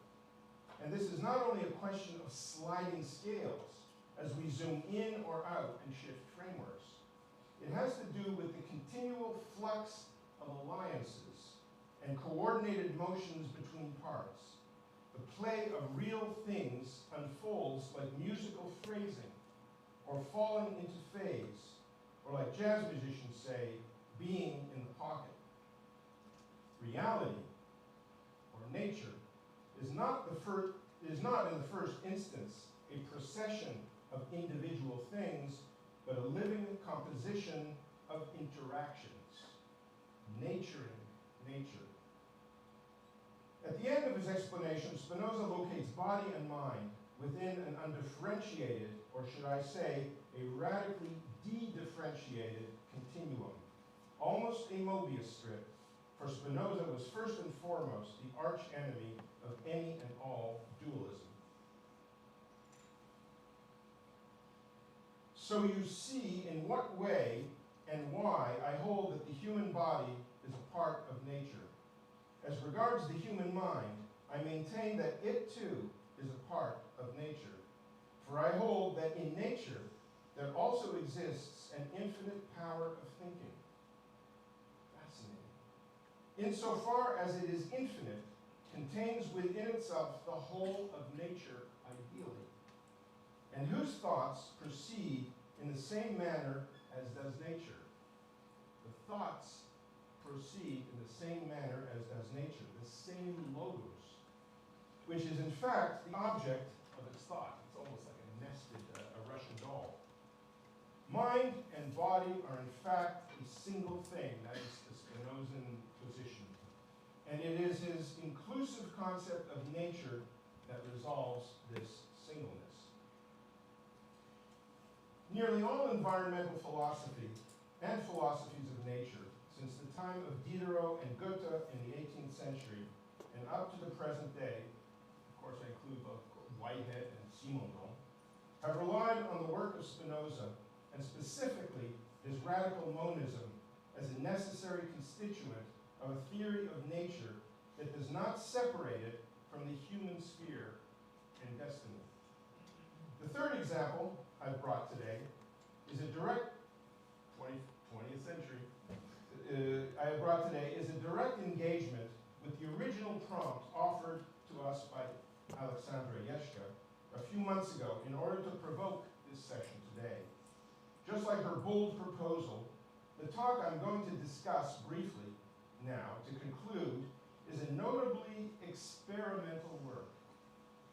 And this is not only a question of sliding scales as we zoom in or out and shift frameworks. It has to do with the continual flux of alliances and coordinated motions between parts. The play of real things unfolds like musical phrasing, or falling into phase, or like jazz musicians say, being in the pocket. Reality, or nature, is not in the first instance a procession of individual things, but a living composition of interactions, naturing nature. At the end of his explanation, Spinoza locates body and mind within an undifferentiated, or should I say, a radically de-differentiated continuum, almost a Mobius strip, for Spinoza was first and foremost the arch-enemy of any and all dualism. So you see in what way and why I hold that the human body is a part of nature. As regards the human mind, I maintain that it too is a part of nature. For I hold that in nature there also exists an infinite power of thinking. Fascinating. Insofar as it is infinite, contains within itself the whole of nature ideally, and whose thoughts proceed in the same manner as does nature. The thoughts proceed in the same manner as does nature, the same logos, which is in fact the object of its thought. It's almost like a nested, a Russian doll. Mind and body are in fact a single thing. That is the Spinozan position. And it is his inclusive concept of nature that resolves this singleness. Nearly all environmental philosophy and philosophies of nature, since the time of Diderot and Goethe in the 18th century, and up to the present day, of course I include both Whitehead and Simondon, have relied on the work of Spinoza, and specifically his radical monism, as a necessary constituent of a theory of nature that does not separate it from the human sphere and destiny. The third example I've brought today is a direct 20th century. I have brought today is a direct engagement with the original prompt offered to us by Alexandra Yeshka a few months ago in order to provoke this session today. Just like her bold proposal, the talk I'm going to discuss briefly now, to conclude, is a notably experimental work.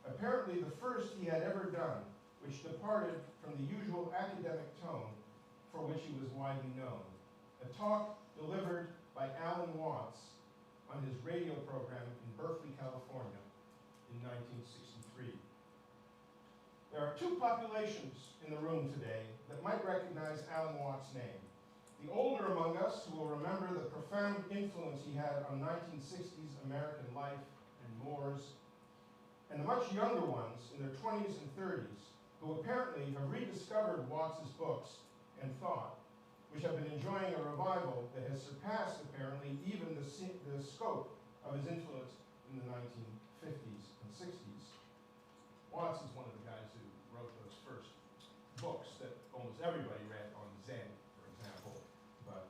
Apparently the first he had ever done, which departed from the usual academic tone for which he was widely known. A talk delivered by Alan Watts on his radio program in Berkeley, California in 1963. There are two populations in the room today that might recognize Alan Watts' name. The older among us who will remember the profound influence he had on 1960s American life and mores, and the much younger ones in their 20s and 30s who apparently have rediscovered Watts' books and thought, which have been enjoying a revival that has surpassed, apparently, even the scope of his influence in the 1950s and 60s. Watts is one of the guys who wrote those first books that almost everybody read on Zen, for example. But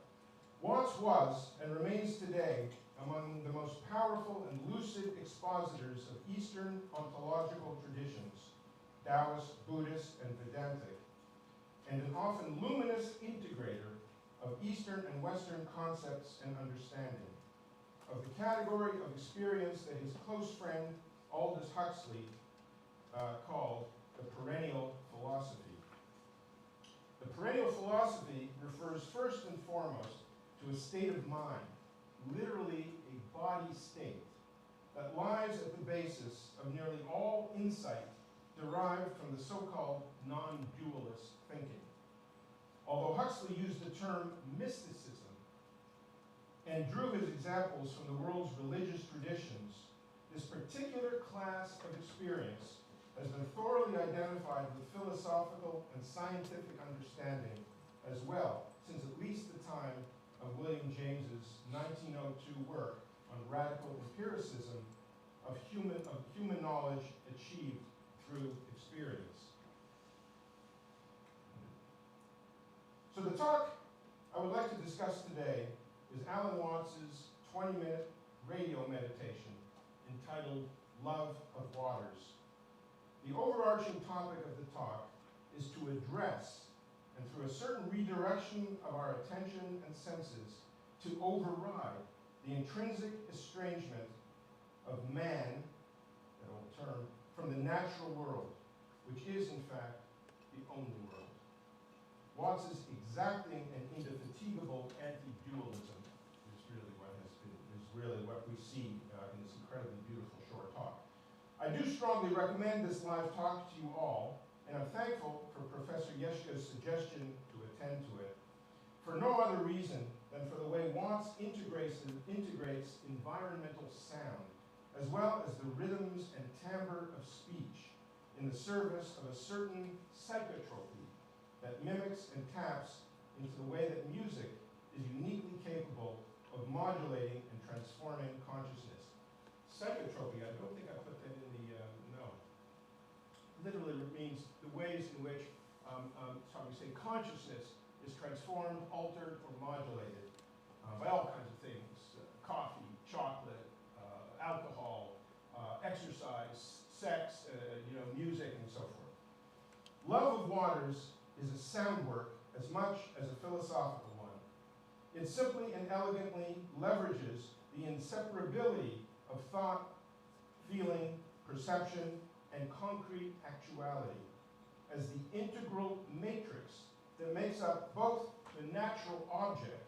Watts was, and remains today, among the most powerful and lucid expositors of Eastern ontological traditions, Taoist, Buddhist, and Vedantic, and an often luminous integrator of Eastern and Western concepts and understanding, of the category of experience that his close friend Aldous Huxley called the perennial philosophy. The perennial philosophy refers first and foremost to a state of mind, literally a body state, that lies at the basis of nearly all insight derived from the so-called non-dualist thinking. Although Huxley used the term mysticism and drew his examples from the world's religious traditions, this particular class of experience has been thoroughly identified with philosophical and scientific understanding as well, since at least the time of William James's 1902 work on radical empiricism of human knowledge achieved through experience. So the talk I would like to discuss today is Alan Watts' 20-minute radio meditation entitled Love of Waters. The overarching topic of the talk is to address, and through a certain redirection of our attention and senses, to override the intrinsic estrangement of man, that old term, from the natural world, which is in fact the only world. Watts' exacting and indefatigable anti-dualism is really what we see in this incredibly beautiful short talk. I do strongly recommend this live talk to you all, and I'm thankful for Professor Yeshka's suggestion to attend to it, for no other reason than for the way Watts integrates environmental sound, as well as the rhythms and timbre of speech in the service of a certain psychotropy that mimics and taps into the way that music is uniquely capable of modulating and transforming consciousness. Psychotropy, I don't think I put that in the no. Literally means the ways in which, shall we say, consciousness is transformed, altered, or modulated by all kinds of things: coffee, chocolate, alcohol, exercise, sex, music, and so forth. Love of Waters is a sound work as much as a philosophical one. It simply and elegantly leverages the inseparability of thought, feeling, perception, and concrete actuality as the integral matrix that makes up both the natural object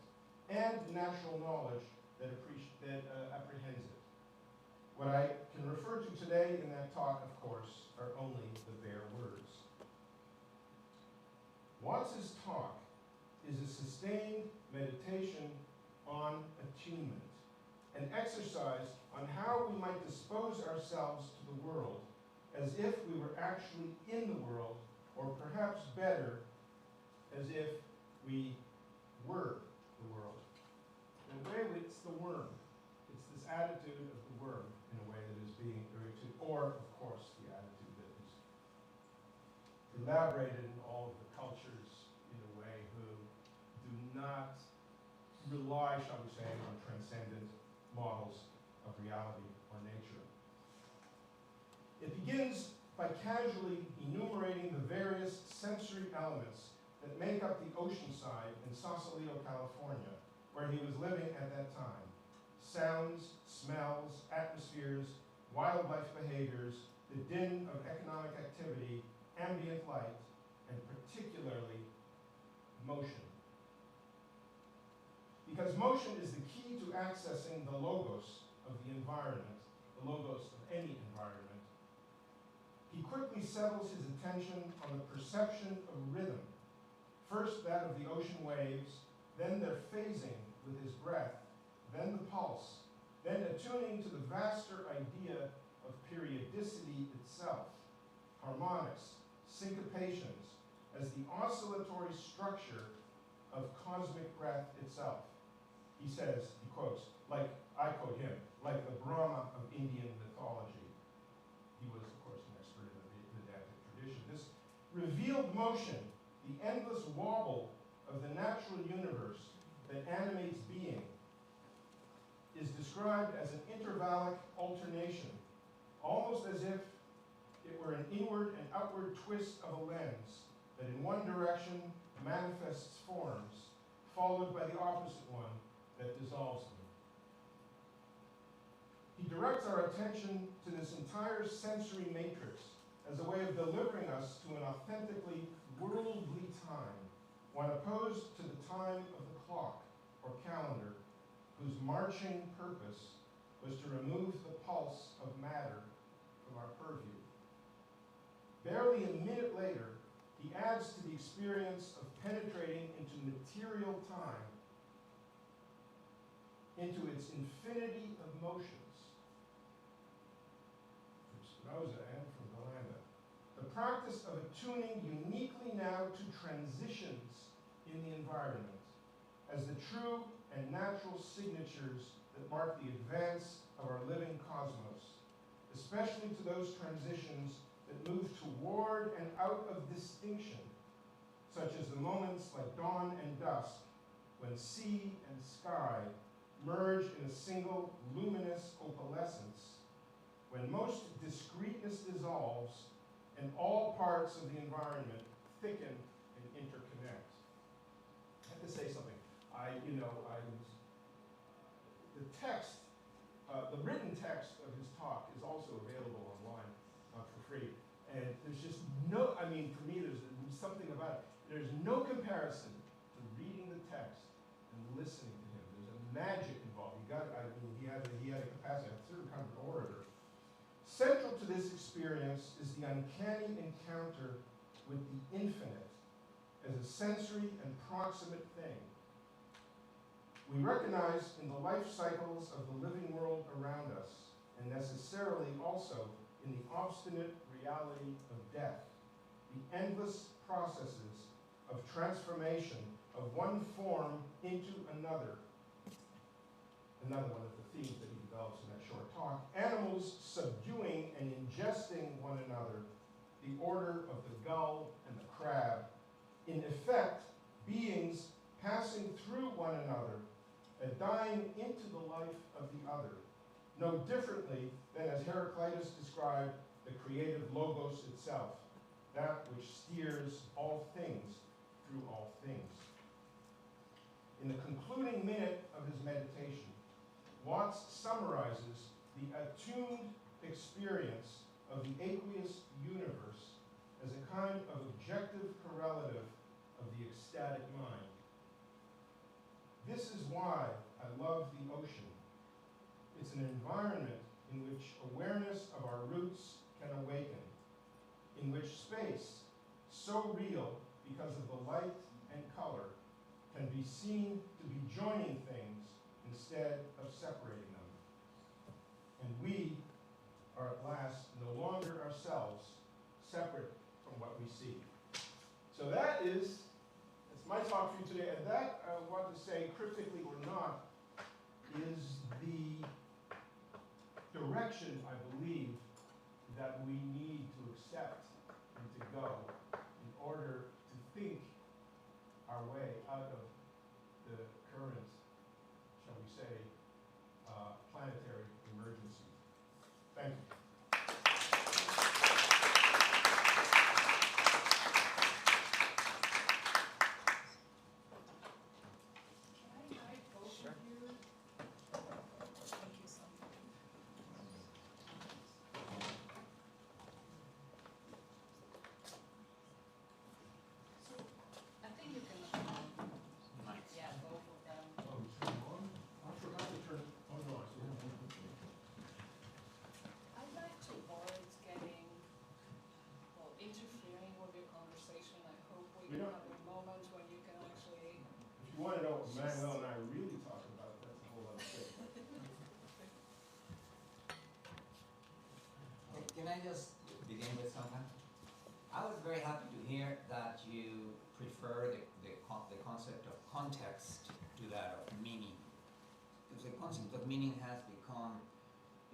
and natural knowledge that apprehends it. What I can refer to today in that talk, of course, are only the bare words. Watts' talk is a sustained meditation on attunement, an exercise on how we might dispose ourselves to the world as if we were actually in the world, or perhaps better, as if we were the world. In a way, it's the worm. It's this attitude of the worm, in a way, that is being, or, of course, the attitude that elaborated in all of the cultures in a way who do not rely, shall we say, on transcendent models of reality or nature. It begins by casually enumerating the various sensory elements that make up the ocean side in Sausalito, California, where he was living at that time. Sounds, smells, atmospheres, wildlife behaviors, the din of economic activity, ambient light, and particularly motion. Because motion is the key to accessing the logos of the environment, the logos of any environment. He quickly settles his attention on the perception of rhythm. First that of the ocean waves, then their phasing with his breath, then the pulse, then attuning to the vaster idea of periodicity itself, harmonics, syncopations, as the oscillatory structure of cosmic breath itself. He says, he quotes, like, I quote him, like the Brahma of Indian mythology. He was, of course, an expert in the Vedantic tradition. This revealed motion, the endless wobble of the natural universe that animates being, is described as an intervallic alternation, almost as if it were an inward and outward twist of a lens that in one direction manifests forms, followed by the opposite one that dissolves them. He directs our attention to this entire sensory matrix as a way of delivering us to an authentically worldly time, one opposed to the time of the clock or calendar, whose marching purpose was to remove the pulse of matter from our purview. Barely a minute later, he adds to the experience of penetrating into material time, into its infinity of motions, from Spinoza and from Delanda. The practice of attuning uniquely now to transitions in the environment as the true and natural signatures that mark the advance of our living cosmos, especially to those transitions that move toward and out of distinction, such as the moments like dawn and dusk, when sea and sky merge in a single luminous opalescence, when most discreteness dissolves and all parts of the environment thicken and interconnect. I have to say something. The text, the written text of his talk is also available online for free. And there's just no, for me, there's something about it. There's no comparison to reading the text and listening to him. There's a magic involved. He had a capacity, a certain kind of orator. Central to this experience is the uncanny encounter with the infinite as a sensory and proximate thing. We recognize in the life cycles of the living world around us, and necessarily also in the obstinate reality of death, the endless processes of transformation of one form into another. Another one of the themes that he develops in that short talk. Animals subduing and ingesting one another, the order of the gull and the crab. In effect, beings passing through one another and dying into the life of the other, no differently than as Heraclitus described the creative logos itself, that which steers all things through all things. In the concluding minute of his meditation, Watts summarizes the attuned experience of the aqueous universe as a kind of objective correlative of the ecstatic mind. This is why I love the ocean. It's an environment in which awareness of our roots can awaken, in which space, so real because of the light and color, can be seen to be joining things instead of separating them. And we are at last no longer ourselves separate from what we see. So that's my talk for you today, and that, I want to say, cryptically or not, is the direction, I believe, that we need to accept and to go order to think our way out of the current, shall we say, planetary emergency. Thank you. Can I vote Sure. with you? Thank you so much. So, I think you can, Nice. yeah, both of them. Oh, you turn on? I forgot to turn, oh no, I see. I'd like to avoid getting, well, interfering with your conversation. I hope we We can don't- have a moment when you can actually. If you want to know what Manuel and I are really talking about, that's a whole other thing. Okay, can I just begin with something? I was very happy to hear that you prefer the concept of context to that of meaning. Because the concept of meaning has become,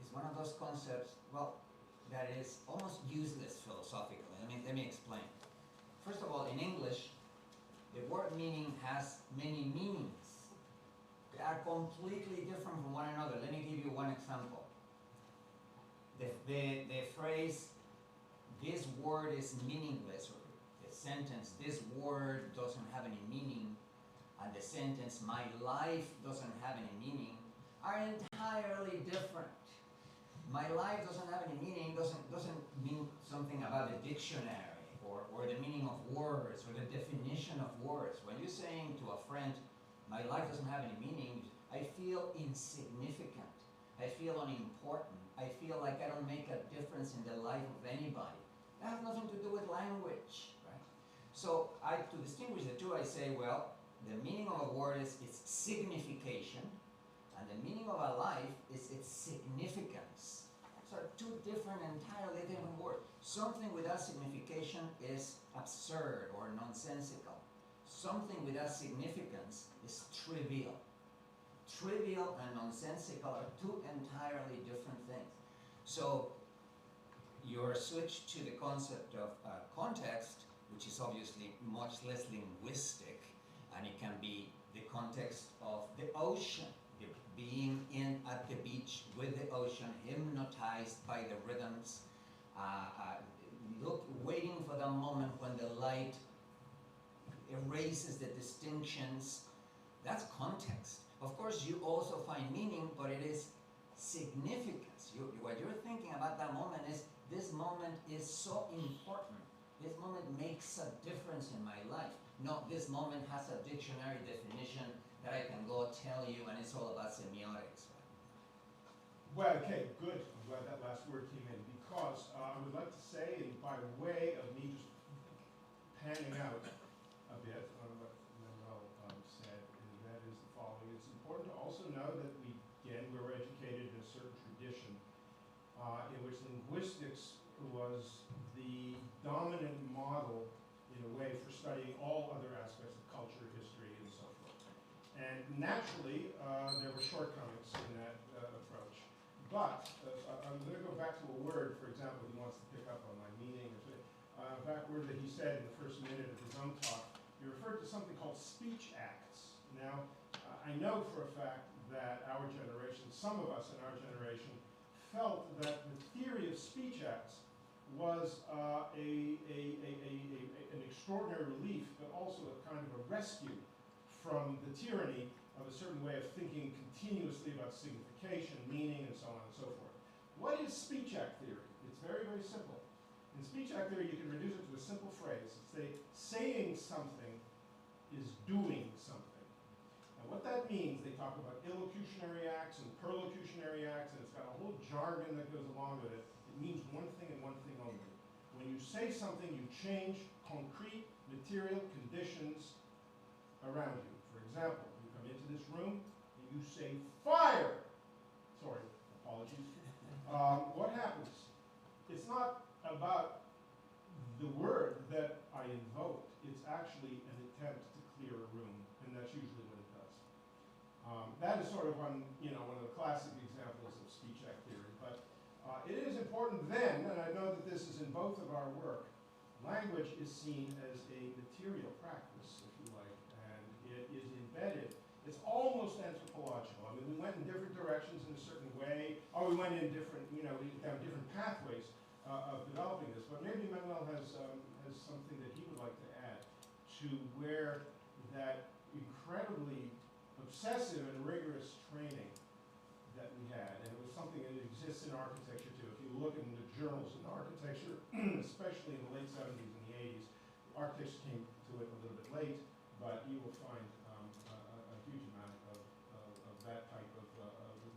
is one of those concepts, well, that is almost useless philosophically. Let me explain. First of all, in English, the word meaning has many meanings. They are completely different from one another. Let me give you one example. The phrase, this word is meaningless, or the sentence, this word doesn't have any meaning, and the sentence, my life doesn't have any meaning, are entirely different. My life doesn't have any meaning doesn't mean something about the dictionary or the meaning of words or the definition of words. When you're saying to a friend, my life doesn't have any meaning, I feel insignificant. I feel unimportant. I feel like I don't make a difference in the life of anybody. That has nothing to do with language, right? So to distinguish the two, I say, well, the meaning of a word is its signification, and the meaning of a life is its significance. Those are two different, entirely different words. Something without signification is absurd or nonsensical. Something without significance is trivial. Trivial and nonsensical are two entirely different things. So your switch to the concept of context, which is obviously much less linguistic, and it can be the context of the ocean, being at the beach with the ocean, hypnotized by the rhythms, waiting for the moment when the light erases the distinctions. That's context. Of course, you also find meaning, but it is significance. What you're thinking about that moment is, this moment is so important. This moment makes a difference in my life. No, this moment has a dictionary definition that I can go tell you, and it's all about semiotics. Well, okay, good. I'm glad that last word came in, because I would like to say, by way of me just panning out a bit on what Manuel said, and that is the following. It's important to also know that we're educated in a certain tradition in which linguistics was the dominant model, in a way, for studying all other aspects of culture, history, and so forth. And naturally, there were shortcomings in that approach. But I'm going to go back to a word, for example, he wants to pick up on my meaning. Back word that he said in the first minute of his own talk, he referred to something called speech acts. Now, I know for a fact that our generation, some of us in our generation, felt that the theory of speech acts was an extraordinary relief, but also a kind of a rescue from the tyranny of a certain way of thinking continuously about signification, meaning, and so on and so forth. What is speech act theory? It's very, very simple. In speech act theory, you can reduce it to a simple phrase. Saying something is doing something. And what that means, they talk about illocutionary acts and perlocutionary acts, and it's got a whole jargon that goes along with it. It means one thing and one thing only. When you say something, you change concrete material conditions around you. For example, you come into this room and you say fire. Sorry, apologies. What happens? It's not about the word that I invoked. It's actually an attempt to clear a room, and that's usually what it does. That is sort of one of the classic examples of speech act theory. But it is important then, and I know that this is in both of our work, Language is seen as a material practice, if you like, and it is embedded. It's almost anthropological. I mean, we went in different directions in a certain way, or we went in different, we have different pathways of developing this. But maybe Manuel has something that he would like to add to where that incredibly obsessive and rigorous training that we had, and it was something that exists in architecture too. If you look in the journals in architecture, especially in the late 70s and the 80s, architects came to it a little bit late, but you will find a huge amount of that type of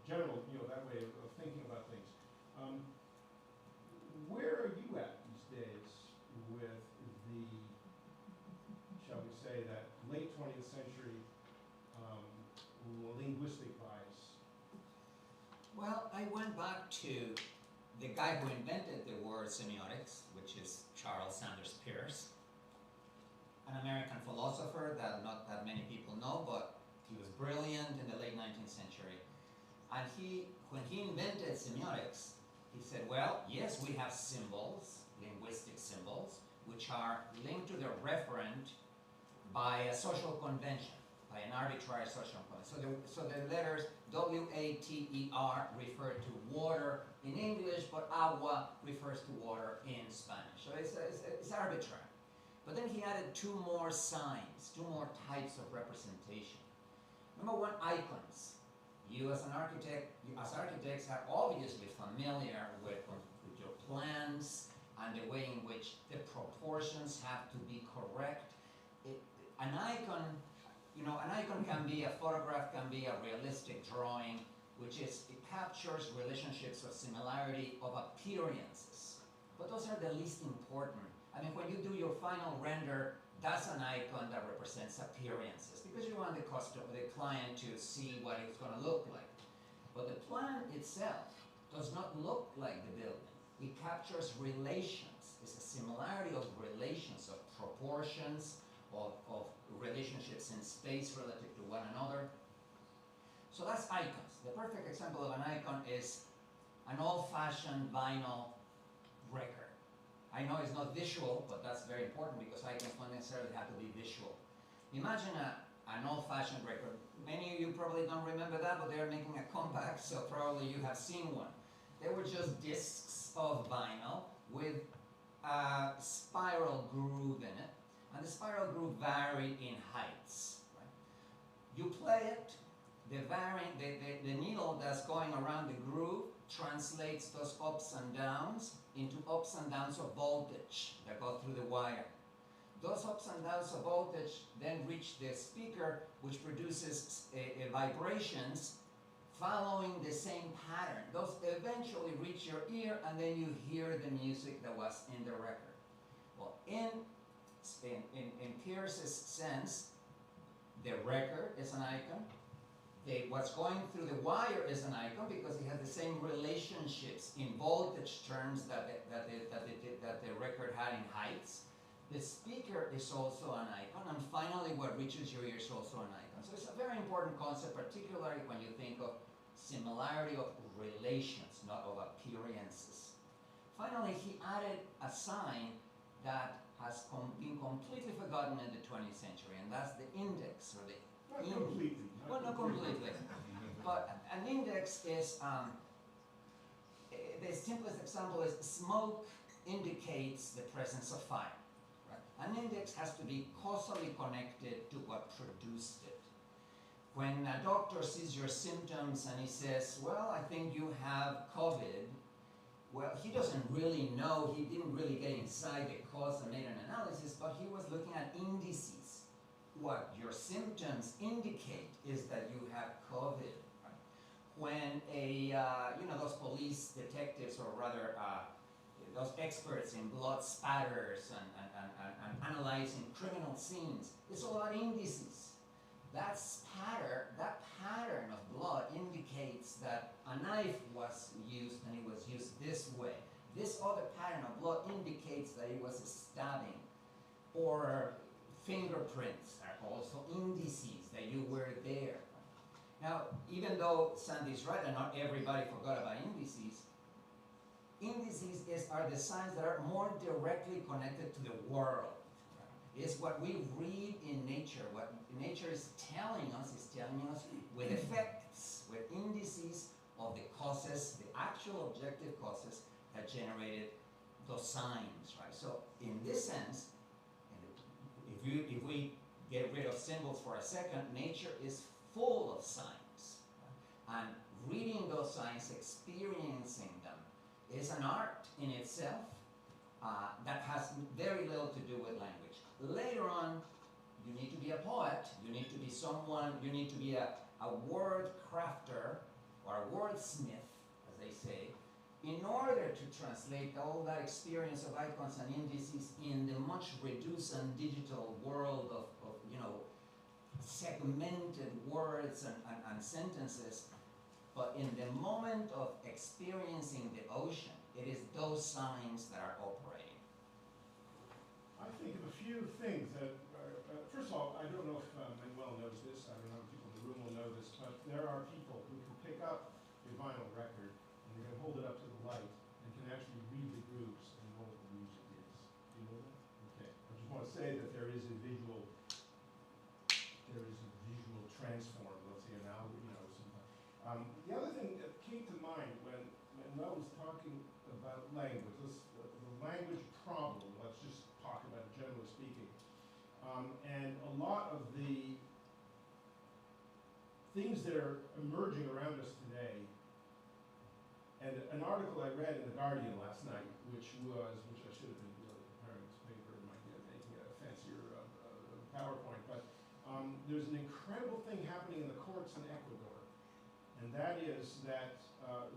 general, that way of thinking about things. Where are you at these days with the, shall we say, that late 20th century linguistic bias? Well, I went back to the guy who invented the word semiotics, which is Charles Sanders Peirce, an American philosopher that not that many people know, but he was brilliant in the late 19th century. And when he invented semiotics, he said, well, yes, we have symbols, linguistic symbols, which are linked to the referent by a social convention, by an arbitrary social convention. So the letters W-A-T-E-R refer to water in English, but agua refers to water in Spanish. So it's arbitrary. But then he added two more signs, two more types of representation. Number one, icons. You as architects are obviously familiar with your plans and the way in which the proportions have to be correct. An icon can be a photograph, can be a realistic drawing, it captures relationships of similarity of appearances. But those are the least important. I mean, when you do your final render, that's an icon that represents appearances, because you want the client to see what it's going to look like. But the plan itself does not look like the building. It captures relations. It's a similarity of relations, of proportions, of relationships in space relative to one another. So that's icons. The perfect example of an icon is an old-fashioned vinyl record. I know it's not visual, but that's very important because icons don't necessarily have to be visual. Imagine an old-fashioned record. Many of you probably don't remember that, but they're making a comeback, so probably you have seen one. They were just discs of vinyl with a spiral groove in it, and the spiral groove varied in heights. Right? You play it, the needle that's going around the groove translates those ups and downs into ups and downs of voltage that go through the wire. Those ups and downs of voltage then reach the speaker, which produces vibrations following the same pattern. Those eventually reach your ear, and then you hear the music that was in the record. Well, in Peirce's sense, the record is an icon. What's going through the wire is an icon because it has the same relationships in voltage terms that the record had in heights. The speaker is also an icon, and finally what reaches your ear is also an icon. So it's a very important concept, particularly when you think of similarity of relations, not of appearances. Finally, he added a sign that has been completely forgotten in the 20th century, and that's the index, or the Not completely. well, not completely. But an index is, the simplest example is smoke indicates the presence of fire. Right? An index has to be causally connected to what produced it. When a doctor sees your symptoms and he says, well, I think you have COVID, well, he doesn't really know, he didn't really get inside the cause and made an analysis, but he was looking at indices. What your symptoms indicate is that you have COVID. Right? When those police detectives, or rather those experts in blood spatters and analyzing criminal scenes, it's all about indices. That pattern of blood indicates that a knife was used and it was used this way. This other pattern of blood indicates that it was a stabbing. Or fingerprints are also indices that you were there. Now, even though Sandy's right and not everybody forgot about indices are the signs that are more directly connected to the world. It's what we read in nature. What nature is telling us with effects, with indices of the causes, the actual objective causes that generated those signs, right? So in this sense, if we get rid of symbols for a second, nature is full of signs. And reading those signs, experiencing them, is an art in itself that has very little to do with language. Later on, you need to be a poet, you need to be someone, you need to be a word crafter or a wordsmith, as they say, in order to translate all that experience of icons and indices in the much reduced and digital world of segmented words and sentences. But in the moment of experiencing the ocean, it is those signs that are operating. I think of a few things that are, first of all, I don't know if Manuel knows this, I don't know if people in the room will know this, but there are people who can pick up a vinyl record and they can hold it up to the light and can actually read the grooves and know what the music is. Do you know that? Okay. I just want to say that there is a visual transform, let's say, now, sometimes. The other thing that came to mind when Manuel was talking about language, the language problem, let's just talk about it generally speaking. And a lot of the things that are emerging around us today, and an article I read in The Guardian last night, which I should have been preparing this paper, making a fancier PowerPoint, but there's an incredible thing happening in the courts in Ecuador, and that is that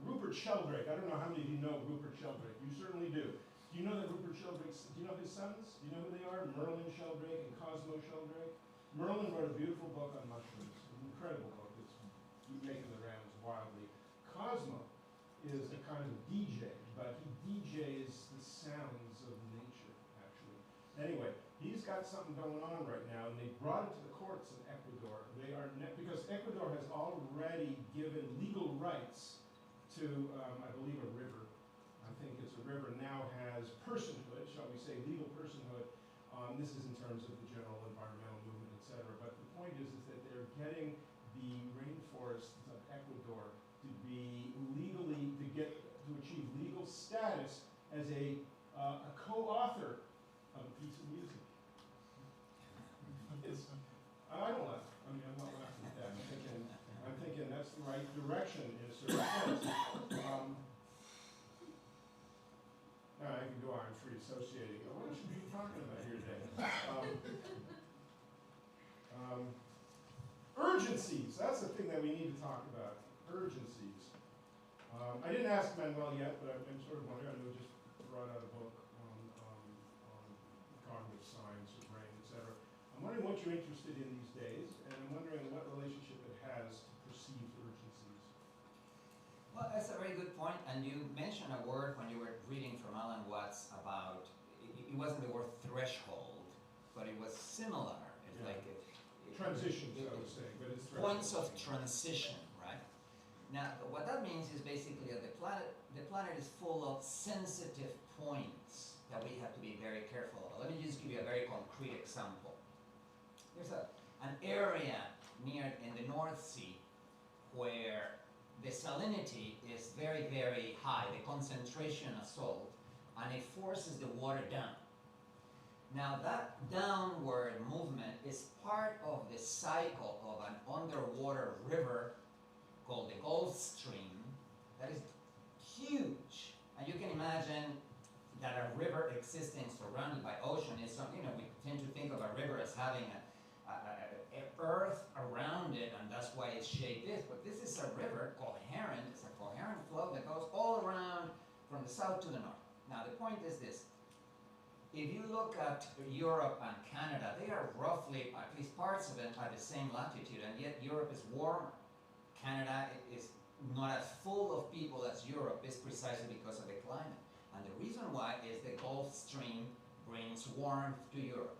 Rupert Sheldrake, I don't know how many of you know Rupert Sheldrake, you certainly do. Do you know that Rupert Sheldrake's, do you know his sons? Do you know who they are? Merlin Sheldrake and Cosmo Sheldrake. Merlin wrote a beautiful book on mushrooms, an incredible book that's making the rounds wildly. Cosmo is a kind of DJ, but he DJs the sounds of nature, actually. Anyway, he's got something going on right now, and they brought it to the courts in Ecuador. They are because Ecuador has already given legal rights to, I believe, a river. I think it's a river now has personhood, shall we say, legal personhood. This is in terms of the general environmental movement, etc. But the point is that they're getting the rainforests of Ecuador to be legally to achieve legal status as a co-author of a piece of music. I don't laugh. I mean, I'm not laughing at that. I'm thinking that's the right direction in a certain sense. I can go on free associating. What should we be talking about here today? Urgencies. That's the thing that we need to talk about. Urgencies. I didn't ask Manuel yet, but I'm sort of wondering. I know just brought out a book on cognitive science, or brain, etc. I'm wondering what you're interested in these days, and I'm wondering what relationship it has to perceived urgencies. Well, that's a very good point, and you mentioned a word when you were reading from Alan Watts about, it wasn't the word threshold, but it was similar. It's like transitions, I was saying, but it's points of transition, right? Now, what that means is basically that the planet is full of sensitive points that we have to be very careful about. Let me just give you a very concrete example. There's an area in the North Sea where the salinity is very, very high, the concentration of salt, and it forces the water down. Now that downward movement is part of the cycle of an underwater river called the Gulf Stream that is huge. And you can imagine that a river existing surrounded by ocean is something, we tend to think of a river as having a earth around it, and that's why its shape is. But this is a river coherent. It's a coherent flow that goes all around from the south to the north. Now the point is this. If you look at Europe and Canada, they are roughly, at least parts of it, at the same latitude, and yet Europe is warmer. Canada is not as full of people as Europe is precisely because of the climate. And the reason why is the Gulf Stream brings warmth to Europe.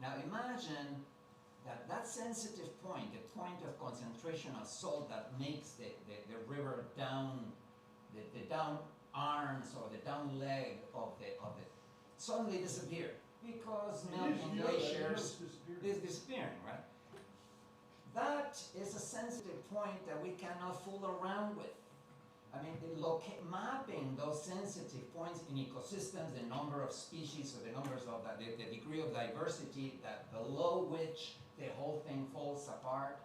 Now imagine that sensitive point, the point of concentration of salt that makes the river down, the down arms or the down one leg of the suddenly disappeared because It is melting Europe, glaciers disappeared. is disappearing, right? That is a sensitive point that we cannot fool around with. I mean, mapping those sensitive points in ecosystems, the number of species, or the numbers of the degree of diversity that below which the whole thing falls apart,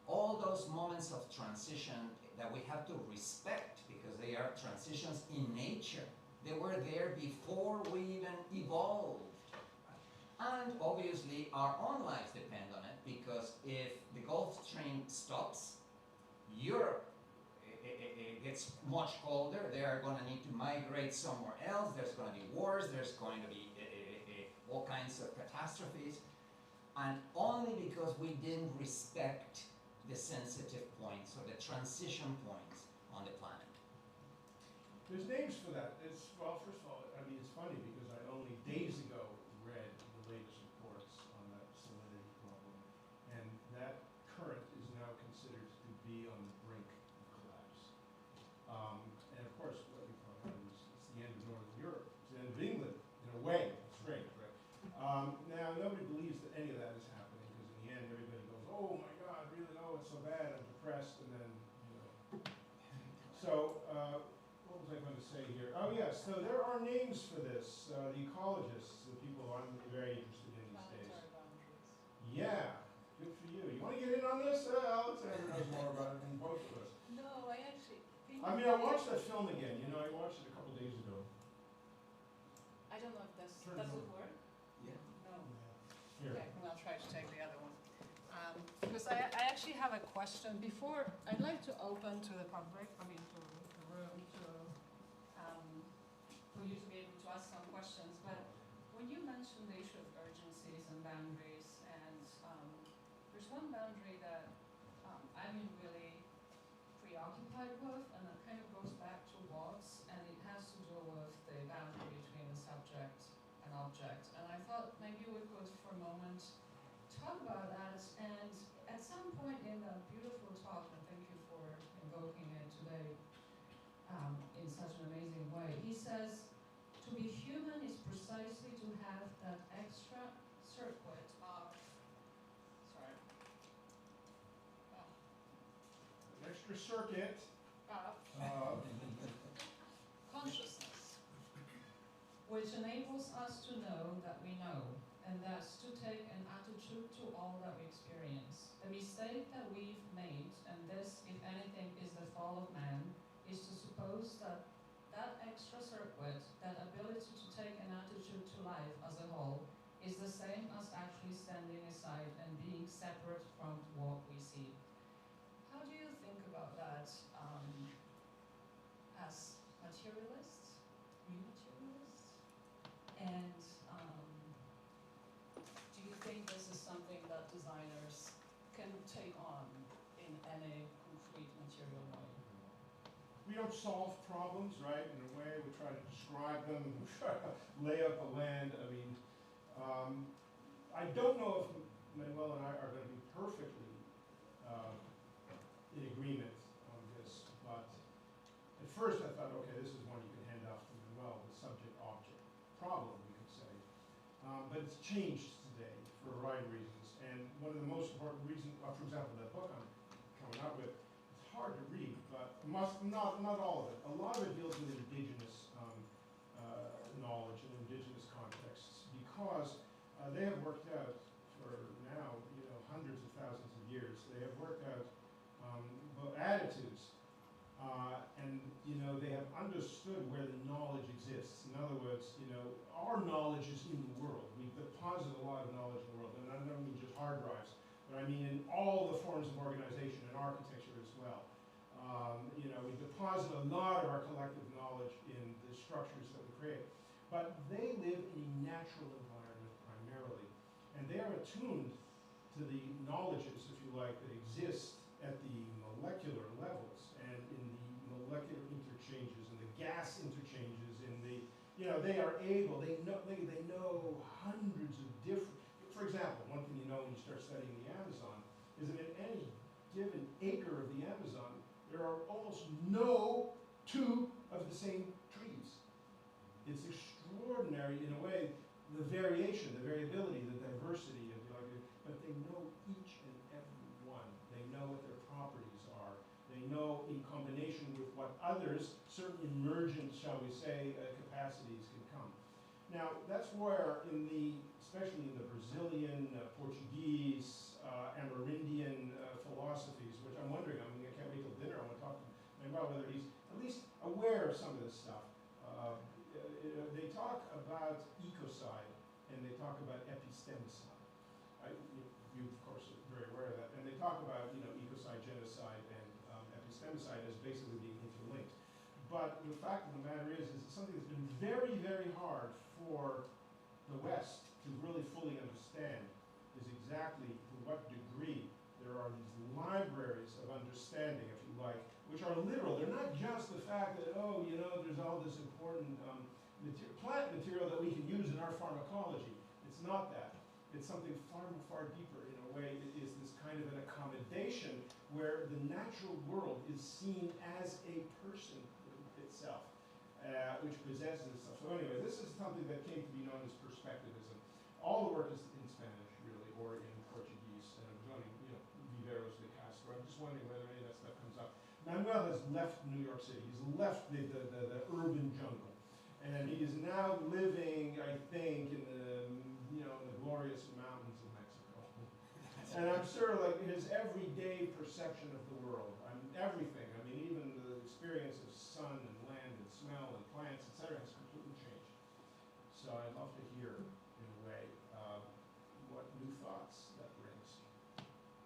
all those moments of transition that we have to respect because they are transitions in nature. They were there before we even evolved. And obviously our own lives depend on it because if the Gulf Stream stops, Europe it gets much colder, they are going to need to migrate somewhere else, there's going to be wars, there's going to be all kinds of catastrophes, and only because we didn't respect the sensitive points or the transition points on the planet. There's names for that. Well, first of all, I mean, it's funny because I only days ago read the latest reports on that salinity problem, and that current is now considered to be on the brink of collapse. And of course, what we thought was it's the end of Northern Europe, it's the end of England, in a way. It's strange, right? Now, nobody believes that any of that is happening because in the end, everybody goes, "Oh my God, really? Oh, it's so bad. I'm depressed," and then, you know. So, what was I going to say here? Oh yes, so there are names for this. The ecologists, the people I'm very interested in these days. Planetary boundaries. Yeah, good for you. You want to get in on this? Alexander knows more about it than both of us. No, I actually think. I mean, I watched that film again. You know, I watched it a couple days ago. I don't know if this Turn does it it on. work? Yeah. No. Here. Okay, well, I'll try to take the other one. Because I actually have a question. Before, I'd like to open to the public, I mean to the room, for you to be able to ask some questions. But when you mentioned the issue of urgencies and boundaries, and there's one boundary that I've been really preoccupied with, and that kind of goes back to Watts, and it has to do with the boundary between the subject and object. And I thought maybe we could, for a moment, talk about that. And at some point in the beautiful talk, and thank you for invoking it today in such an amazing way, he says, to be human is precisely to have that extra circuit of, An extra circuit. Consciousness, which enables us to know that we know, and thus to take an attitude to all that we experience. The mistake that we've made, and this, if anything, is the fall of man, is to suppose that that extra circuit, that ability to take an attitude to life as a whole, is the same as actually standing aside and being separate from what we see. How do you think about that as materialists, rematerialists? And do you think this is something that designers can take on in any concrete material way? We don't solve problems, right? In a way, we try to describe them, we try to lay out the land. I mean, I don't know if Manuel and I are going to be perfectly in agreement on this, but at first I thought, okay, this is one you can hand off to Manuel, the subject-object problem, we could say. But it's changed today for a variety of reasons, and one of the most important reasons, for example, that book I'm coming out with, it's hard to read, but not all of it. A lot of it deals with indigenous knowledge and indigenous contexts, because they have worked out for now, hundreds of thousands of years, they have worked out attitudes, and they have understood where the knowledge exists. In other words, our knowledge is in the world. We deposit a lot of knowledge in the world, and I don't mean just hard drives, but I mean in all the forms of organization and architecture as well. We deposit a lot of our collective knowledge in the structures that we create. But they live in a natural environment primarily, and they are attuned to the knowledges, if you like, that exist at the molecular levels and in the molecular interchanges and the gas interchanges in the, they are able, they know hundreds of different, for example, one thing you know when you start studying the Amazon is that in any given acre of the Amazon, there are almost no two of the same trees. carry, in a way, the variation, the variability, the diversity of the argument, but they know each and every one. They know what their properties are. They know in combination with what others, certain emergent, shall we say, capacities can come. Now, that's where especially in the Brazilian, Portuguese, Amerindian philosophies, which I'm wondering, I can't wait till dinner, I want to talk to him about whether he's at least aware of some of this stuff. They talk about ecocide and they talk about epistemicide. You of course are very aware of that. And they talk about ecocide, genocide, and epistemicide as basically being interlinked. But the fact of the matter is it's something that's been very, very hard for the West to really fully understand is exactly to what degree there are these libraries of understanding, if you like, which are literal. They're not just the fact that, there's all this important plant material that we can use in our pharmacology. It's not that. It's something far, far deeper in a way. It is this kind of an accommodation where the natural world is seen as a person itself, which possesses stuff. So anyway, this is something that came to be known as perspectivism. All the work is in Spanish, really, or in Portuguese. And I'm joining, Viveros de Castro. I'm just wondering whether any of that stuff comes up. Manuel has left New York City. He's left the urban jungle. And he is now living, I think, in the glorious mountains of Mexico. And I'm sure, like, his everyday perception of the world, everything, even the experience of sun and land and smell and plants, etc., has completely changed. So I'd love to hear, in a way, what new thoughts that brings.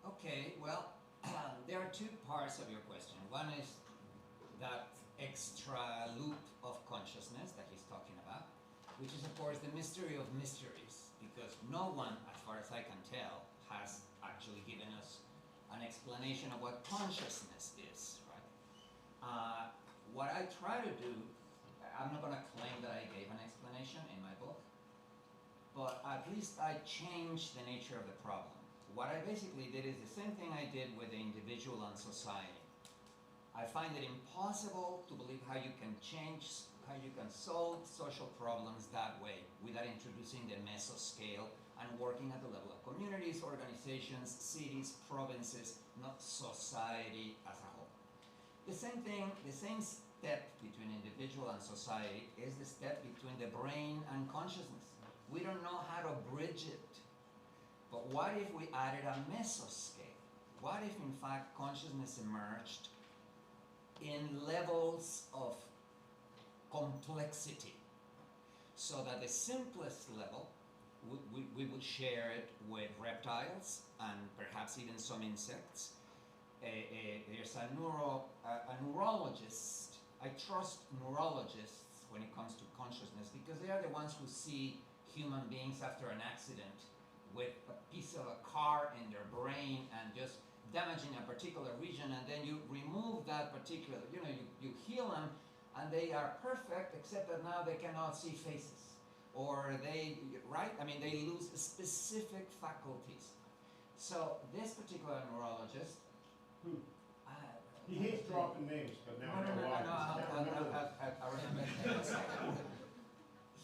Okay, well, there are two parts of your question. One is that extra loop of consciousness that he's talking about, which is, of course, the mystery of mysteries, because no one, as far as I can tell, has actually given us an explanation of what consciousness is, right? What I try to do, I'm not going to claim that I gave an explanation in my book, but at least I changed the nature of the problem. What I basically did is the same thing I did with the individual and society. I find it impossible to believe how you can solve social problems that way without introducing the mesoscale and working at the level of communities, organizations, cities, provinces, not society as a whole. The same thing, the same step between individual and society is the step between the brain and consciousness. We don't know how to bridge it. But what if we added a mesoscale? What if, in fact, consciousness emerged in levels of complexity, so that the simplest level, we would share it with reptiles and perhaps even some insects. There's a neurologist. I trust neurologists when it comes to consciousness because they are the ones who see human beings after an accident with a piece of a car in their brain and just damaging a particular region, and then you remove that particular, you heal them, and they are perfect, except that now they cannot see faces. Or they lose specific faculties. So this particular neurologist, who? He hates dropping names, but now I know why. I remember.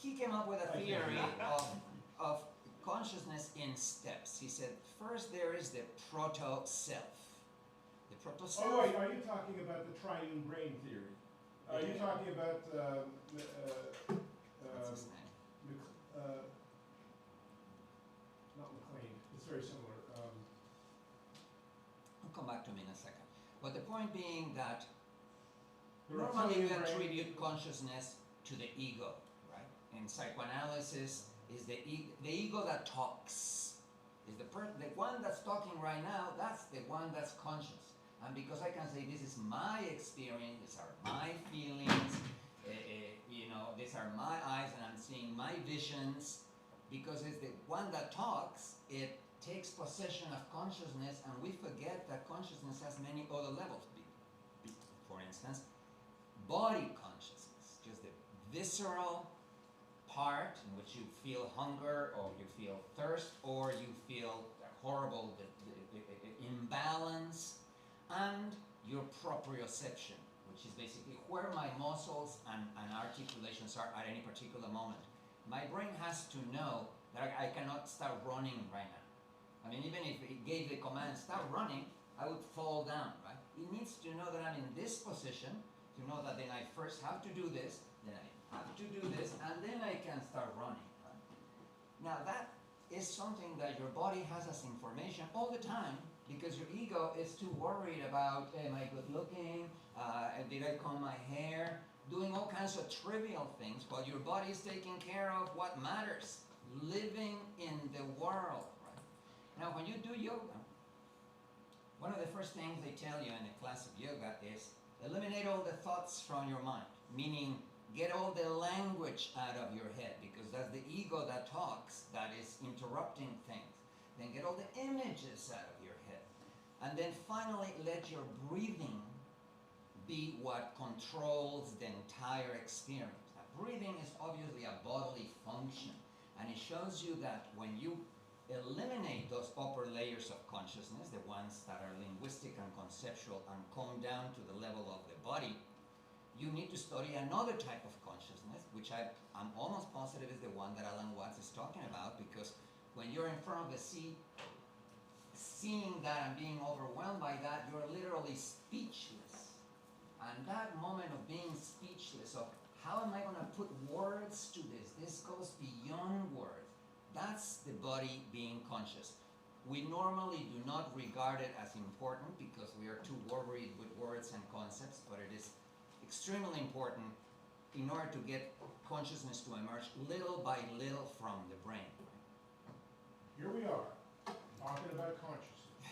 He came up with a theory of consciousness in steps. He said, first there is the proto-self. The proto-self. Oh, wait, are you talking about the triune brain theory? Are you talking about what's his name? not McLean. It's very similar. I'll come back to him in a second. But the point being that The normally we reptilian brain. attribute consciousness to the ego, right? In psychoanalysis, is the ego that talks. Is the one that's talking right now, that's the one that's conscious. And because I can say this is my experience, these are my feelings, these are my eyes and I'm seeing my visions, because it's the one that talks, it takes possession of consciousness, and we forget that consciousness has many other levels. For instance, body consciousness, just the visceral part in which you feel hunger or you feel thirst or you feel horrible imbalance, and your proprioception, which is basically where my muscles and articulations are at any particular moment. My brain has to know that I cannot start running right now. I mean, even if it gave the command, start running, I would fall down, right? It needs to know that I'm in this position, to know that then I first have to do this, then I have to do this, and then I can start running, right? Now that is something that your body has as information all the time, because your ego is too worried about, am I good looking, did I comb my hair, doing all kinds of trivial things, while your body is taking care of what matters, living in the world, right? Now when you do yoga, one of the first things they tell you in a class of yoga is eliminate all the thoughts from your mind, meaning get all the language out of your head, because that's the ego that talks, that is interrupting things. Then get all the images out of your head. And then finally let your breathing be what controls the entire experience. Now, breathing is obviously a bodily function, and it shows you that when you eliminate those upper layers of consciousness, the ones that are linguistic and conceptual, and come down to the level of the body, you need to study another type of consciousness, which I'm almost positive is the one that Alan Watts is talking about, because when you're in front of the sea, seeing that and being overwhelmed by that, you're literally speechless. And that moment of being speechless, of how am I going to put words to this? This goes beyond words. That's the body being conscious. We normally do not regard it as important because we are too worried with words and concepts, but it is extremely important in order to get consciousness to emerge little by little from the brain. Here we are, talking about consciousness,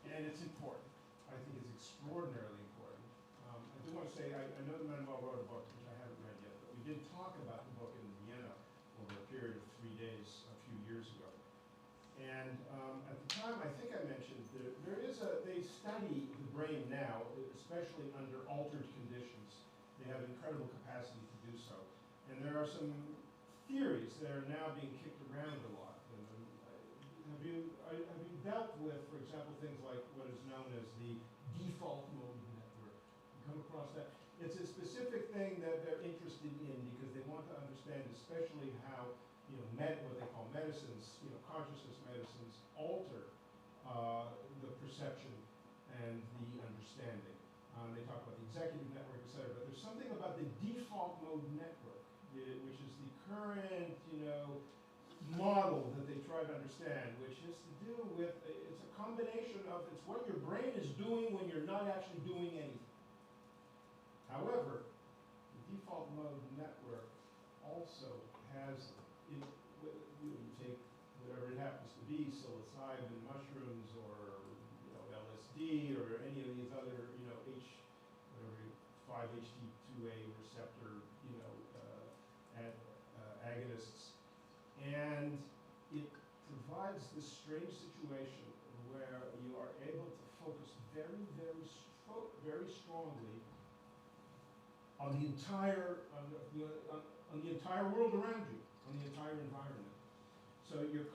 and it's important. I think it's extraordinarily important. I do want to say, I know that Manuel wrote a book, which I haven't read yet, but we did talk about the book in Vienna over a period of 3 days a few years ago. And at the time, I think I mentioned that they study the brain now, especially under altered conditions. They have incredible capacity to do so. And there are some theories that are now being kicked around a lot. Have you dealt with, for example, things like what is known as the default mode network? You come across that? It's a specific thing that they're interested in because they want to understand, especially how what they call medicines, consciousness medicines, alter the perception and the understanding. They talk about the executive network, et cetera. But there's something about the default mode network, which is the current, model that they try to understand, which has to do with, it's a combination of, it's what your brain is doing when you're not actually doing anything. However, the default mode network also has, you take whatever it happens to be, psilocybin mushrooms or LSD or any of these other, 5-HT2A receptor, agonists. And it provides this strange situation where you are able to focus very, very strongly on the entire world around you, on the entire environment. So you're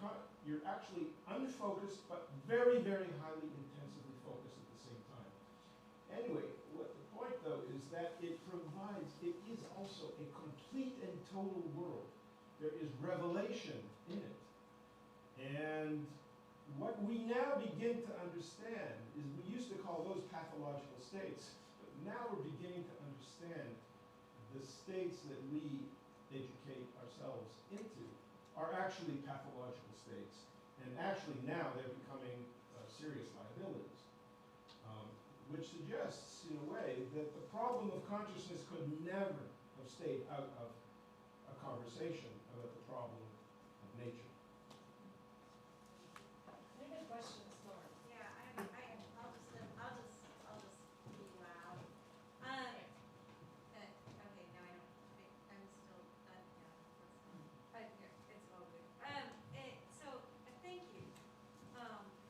actually unfocused, but very, very highly intensively focused at the same time. Anyway, what the point though is that it is also a complete and total world. There is revelation in it. And what we now begin to understand is, we used to call those pathological states, but now we're beginning to understand the states that we educate ourselves into are actually pathological states. And actually now they're becoming serious liabilities, which suggests, in a way, that the problem of consciousness could never have stayed out of a conversation about the problem of nature. Any good questions, Laura? Yeah, I'll just be loud. Okay, no, I'm still, yeah, it's all good. So, thank you,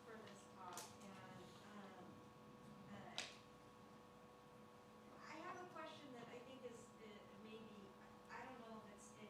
for this talk, and, I have a question that I think is, maybe, I don't know if it's a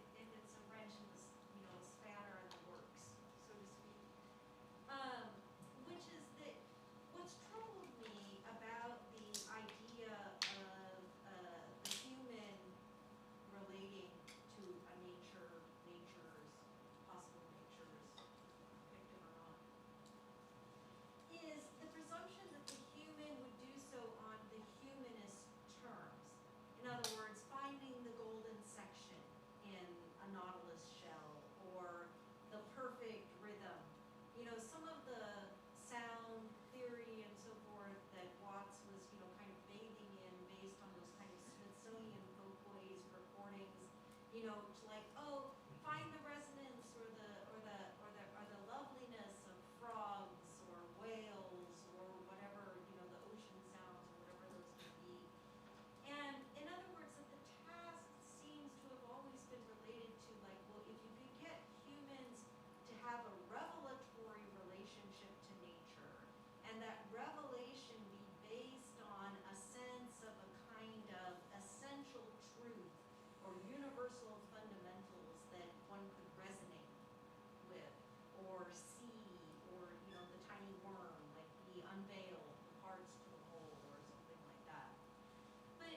you know, to like, oh, find the resonance or the loveliness of frogs or whales or whatever, you know, the ocean sounds or whatever those may be. And in other words, that the task seems to have always been related to like, well, if you could get humans to have a revelatory relationship to nature, and that revelation be based on a sense of a kind of essential truth or universal fundamentals that one could resonate with or see, or, you know, the tiny worm, like the unveiled, the parts to the whole, or something like that. But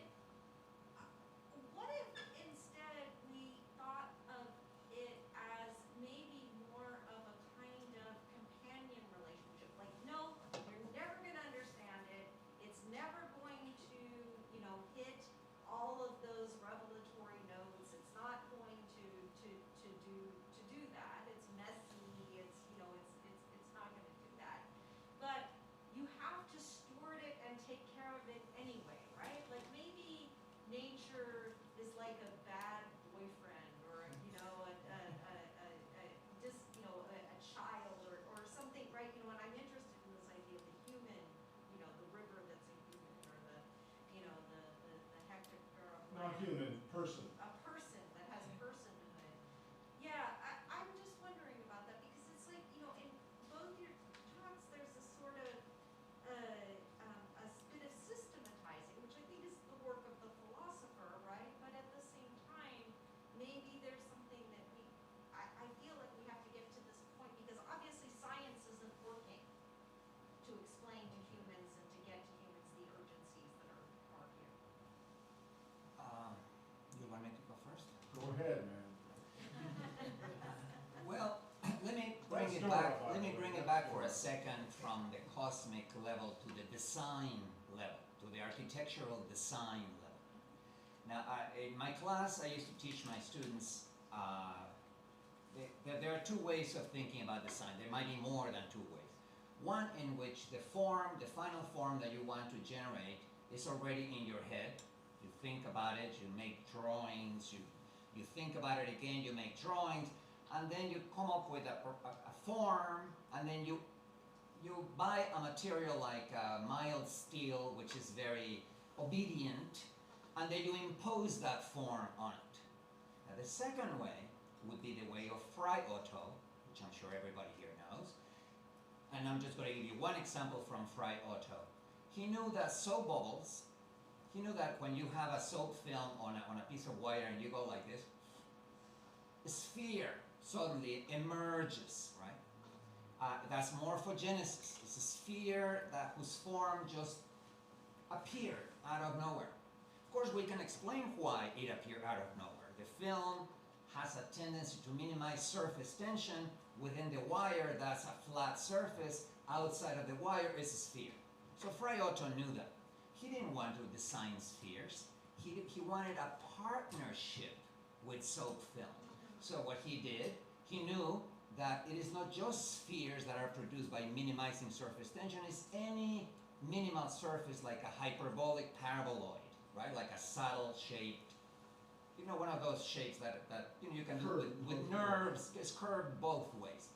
what if instead we thought of it as maybe more of a kind of companion relationship? Like, no, you're never going to understand it. It's never going to, you know, hit all of those revelatory notes. It's not going to do that. It's messy. It's, you know, it's not going to do that. But you have to steward it and take care of it anyway, right? Like maybe nature is like a bad boyfriend, or you know, just you know, a child, or something, right? You know, and I'm interested in this idea of the human, you know, the river that's a human, or the, you know, the hectare of land. Non-human person. A person that has personhood. Yeah, I'm just wondering about that, because it's like, you know, in both your talks, there's a sort of a bit of systematizing, which I think is the work of the philosopher, right? But at the same time, maybe there's something that I feel like we have to get to this point, because obviously science isn't working to explain to humans and to get to humans the urgencies that are here. You want me to go first? Go ahead, man. Well, let me bring Let's it go back. about Let me it. bring it back for a second from the cosmic level to the design level, to the architectural design level. Now, in my class, I used to teach my students that there are two ways of thinking about design. There might be more than two ways. One in which the final form that you want to generate is already in your head. You think about it, you make drawings, you think about it again, you make drawings, and then you come up with a form, and then you buy a material like mild steel, which is very obedient, and then you impose that form on it. Now the second way would be the way of Fry Otto, which I'm sure everybody here knows. And I'm just going to give you one example from Fry Otto. He knew that soap bubbles, he knew that when you have a soap film on a piece of wire and you go like this, a sphere suddenly emerges, right? That's morphogenesis. It's a sphere whose form just appeared out of nowhere. Of course, we can explain why it appeared out of nowhere. The film has a tendency to minimize surface tension. Within the wire, that's a flat surface. Outside of the wire is a sphere. So Fry Otto knew that. He didn't want to design spheres. He wanted a partnership with soap film. So what he did, he knew that it is not just spheres that are produced by minimizing surface tension. It's any minimal surface like a hyperbolic paraboloid, right? Like a saddle-shaped, you know, one of those shapes that you know, you can do with nerves. It's curved both ways.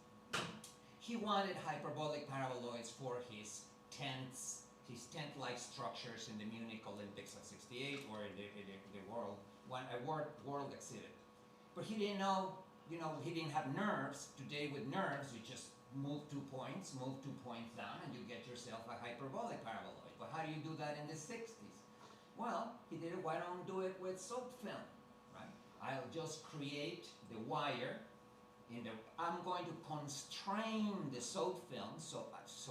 He wanted hyperbolic paraboloids for his tents, his tent-like structures in the Munich Olympics of '68, or in the world exhibit. But he didn't know, you know, he didn't have nerves. Today with nerves, you just move 2 points down, and you get yourself a hyperbolic paraboloid. But how do you do that in the '60s? Well, he did it, why don't do it with soap film, right? I'll just create the wire, I'm going to constrain the soap film so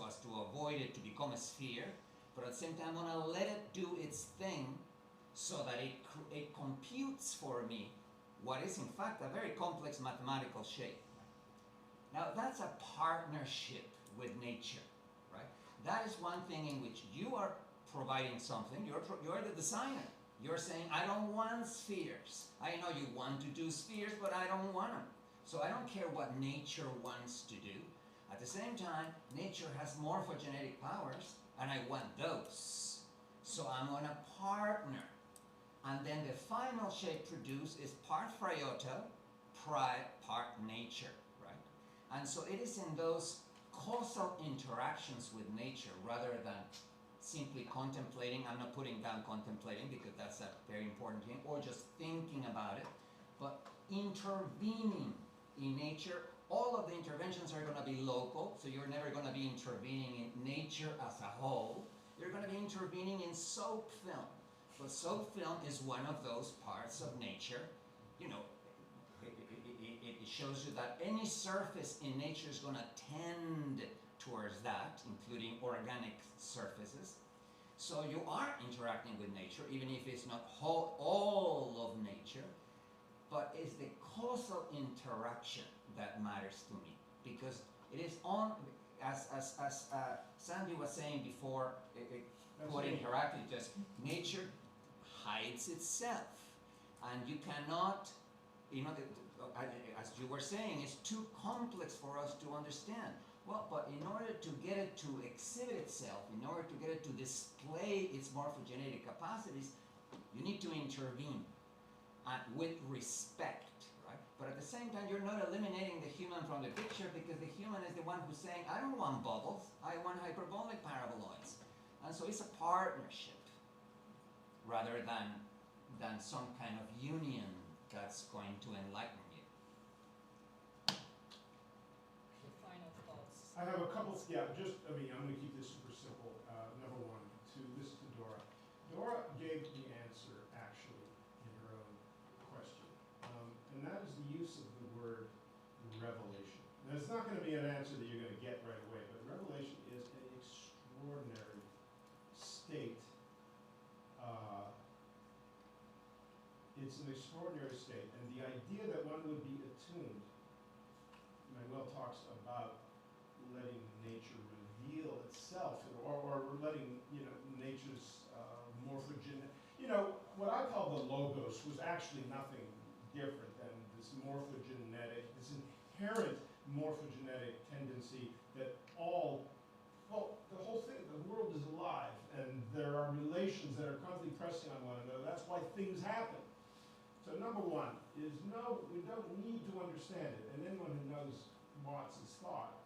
as to avoid it to become a sphere, but at the same time I'm going to let it do its thing so that it computes for me what is in fact a very complex mathematical shape. Now that's a partnership with nature, right? That is one thing in which you are providing something, you're the designer. You're saying, I don't want spheres. I know you want to do spheres, but I don't want them. So I don't care what nature wants to do. At the same time, nature has morphogenetic powers, and I want those. So I'm going to partner and then the final shape produced is part phryoto, part nature, right? And so it is in those causal interactions with nature rather than simply contemplating. I'm not putting down contemplating because that's a very important thing, or just thinking about it, but intervening in nature. All of the interventions are going to be local, so you're never going to be intervening in nature as a whole. You're going to be intervening in soap film. But soap film is one of those parts of nature. You know, it shows you that any surface in nature is going to tend towards that, including organic surfaces. So you are interacting with nature, even if it's not all of nature, but it's the causal interaction that matters to me, because it is on, as Sandy was saying before, quoting correctly, just nature hides itself, and you cannot, you know, as you were saying, it's too complex for us to understand. Well, but in order to get it to exhibit itself, in order to get it to display its morphogenetic capacities, you need to intervene with respect, right? But at the same time, you're not eliminating the human from the picture, because the human is the one who's saying, I don't want bubbles, I want hyperbolic paraboloids. And so it's a partnership rather than some kind of union that's going to enlighten you. Your final thoughts. I have a couple, yeah, I'm going to keep this super simple. Number one, this is to Dora. Dora gave the answer, actually, in her own question. And that is the use of the word revelation. Now, it's not going to be an answer that you're going to get right away, but revelation is an extraordinary state. It's an extraordinary state, and the idea that one would be attuned, Manuel talks about letting nature reveal itself, or letting, nature's morphogenetic, what I call the logos was actually nothing different than this morphogenetic, this inherent morphogenetic tendency that the whole thing, the world is alive, and there are relations that are constantly pressing on one another. That's why things happen. So number one is, no, we don't need to understand it. And anyone who knows Marx's thought,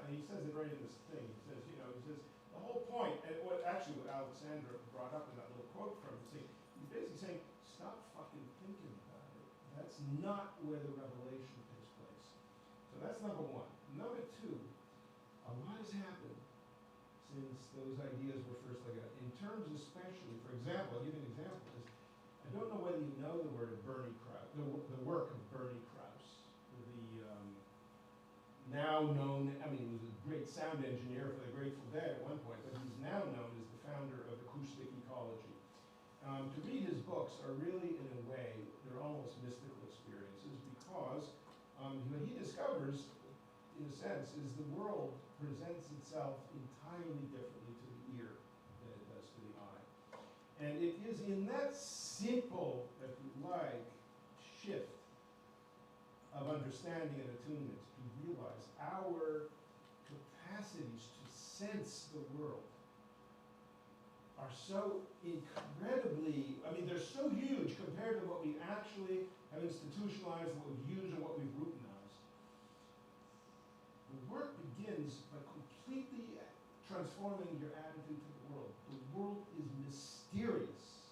he says it right in this thing. He says, the whole point, and what Alexandra brought up in that little quote from him, he's basically saying, stop fucking thinking about it. That's not where the revelation takes place. So that's number one. Number two, a lot has happened since those ideas were first laid out. In terms especially, for example, I'll give you an example. I don't know whether you know the word of Bernie Krause, the work of Bernie Krause, the now known, he was a great sound engineer for the Grateful Dead at one point, but he's now known as the founder of acoustic ecology. To read his books are really, in a way, they're almost mystical experiences, because what he discovers, in a sense, is the world presents itself entirely differently to the ear than it does to the eye. And it is in that simple, if you like, shift of understanding and attunement to realize our capacities to sense the world are so incredibly, they're so huge compared to what we actually have institutionalized, what we've used, and what we've routinized. The work begins by completely transforming your attitude to the world. The world is mysterious.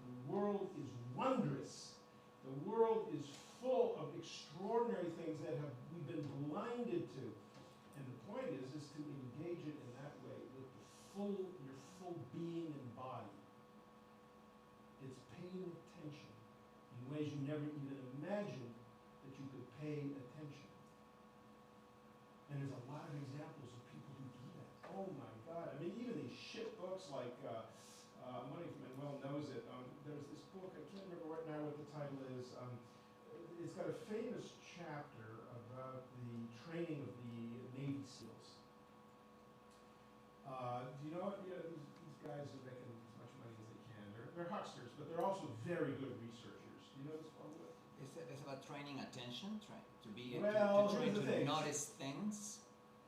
The world is wondrous. The world is full of extraordinary things that we've been blinded to. And the point is to engage it in that way with your full being and body. It's paying attention in ways you never even imagined that you could pay attention. And there's a lot of examples of people who do that. Oh my God. Even these shit books like, I'm wondering if Manuel knows it. There's this book, I can't remember right now what the title is. It's got a famous chapter about the training of the Navy SEALs. Do you know what? These guys are making as much money as they can. They're hucksters, but they're also very good researchers. Do you know this one? It's about training attention, to here's the thing. Notice things.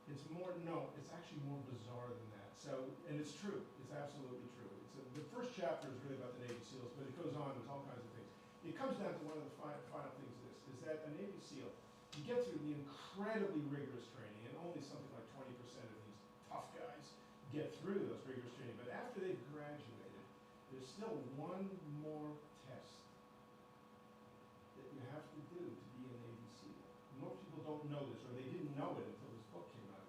It's actually more bizarre than that. So, and it's true. It's absolutely true. So the first chapter is really about the Navy SEALs, but it goes on, there's all kinds of things. It comes down to one of the final things is that a Navy SEAL, you get through the incredibly rigorous training, and only something like 20% of these tough guys get through those rigorous training, but after they've graduated, there's still one more test that you have to do to be a Navy SEAL. Most people don't know this, or they didn't know it until this book came out.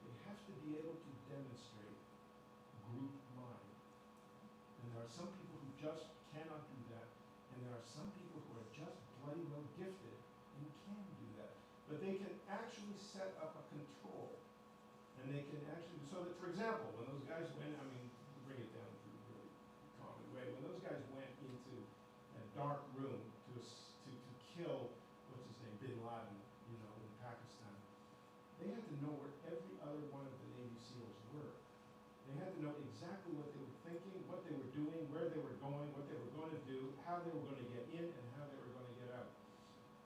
You have to be able to demonstrate group mind. And there are some people who just cannot do that, and there are some people who are just bloody well gifted and can do that. But they can actually set up a control, and they can actually, so that, for example, when those guys went, I mean, to bring it down to a really common way, when those guys went into a dark room to kill, what's his name, Bin Laden, you know, in Pakistan, they had to know where every other one of the Navy SEALs were. They had to know exactly what they were thinking, what they were doing, where they were going, what they were going to do, how they were going to get in, and how they were going to get out.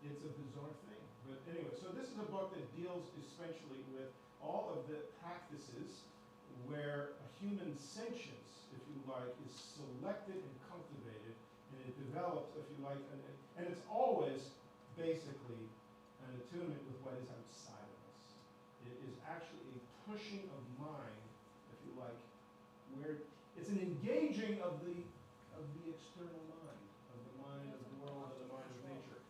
It's a bizarre thing. But anyway, so this is a book that deals essentially with all of the practices where a human sentience, if you like, is selected and cultivated, and it develops, if you like, and it's always basically an attunement with what is outside of us. It is actually a pushing of mind, if you like, where it's an engaging of the external mind, of the world, of the mind of nature.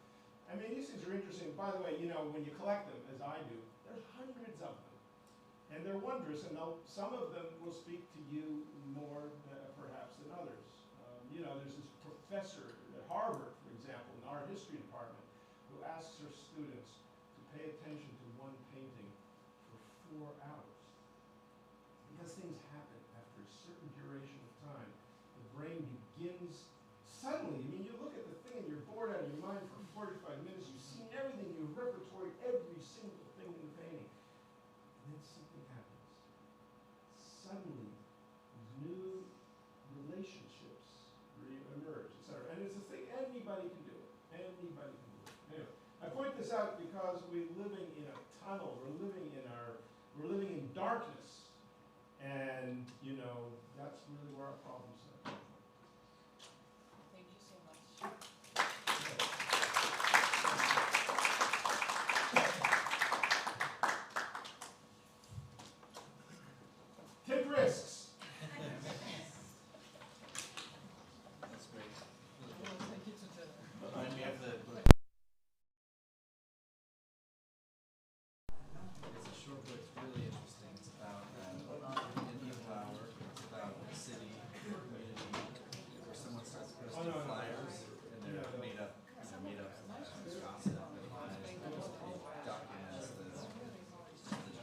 I mean, these things are interesting. By the way, you know, when you collect them, as I do, there's hundreds of them. And they're wondrous, and some of them will speak to you more perhaps than others. You know, there's this professor at Harvard, for example, in our history department, who asks her students to pay attention to one painting for 4 hours. Because things happen after a certain duration of time. The brain begins suddenly, I mean, you look at the thing and you're bored out of your mind for 45 minutes, you've seen everything, you've repertoried every single thing in the painting. And then something happens. Suddenly, these new relationships emerge, etc. And it's a thing, anybody can do it. Anybody can do it. Anyway, I point this out because we're living in a tunnel, we're living in darkness. And, you know, that's really where our problems are. Thank you so much. Take risks. That's great. I will take you to dinner. Remind me of the book. It's a short book, it's really interesting. It's about Indian power. It's about a city, community, where someone starts posting flyers, and they're made up gossip and lies. It documents the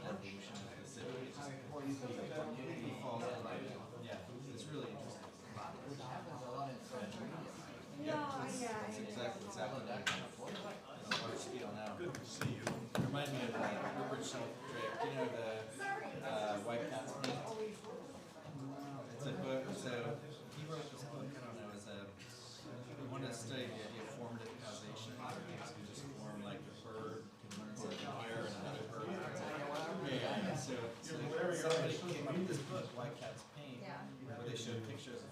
evolution of the city. It's just community falls in line. Yeah, it's really interesting. Which happens a lot in social media. That's exactly that. Large scale now. Good to see you. Remind me of Rupert Sheldrake. You know the White Cat's Paint? It's a book. So he wrote this book. I don't know. He wanted to study the idea of formative causation. Things can just form, like a bird can learn something here and another bird. Yeah. So somebody came up with this book, White Cat's Paint, where they showed pictures of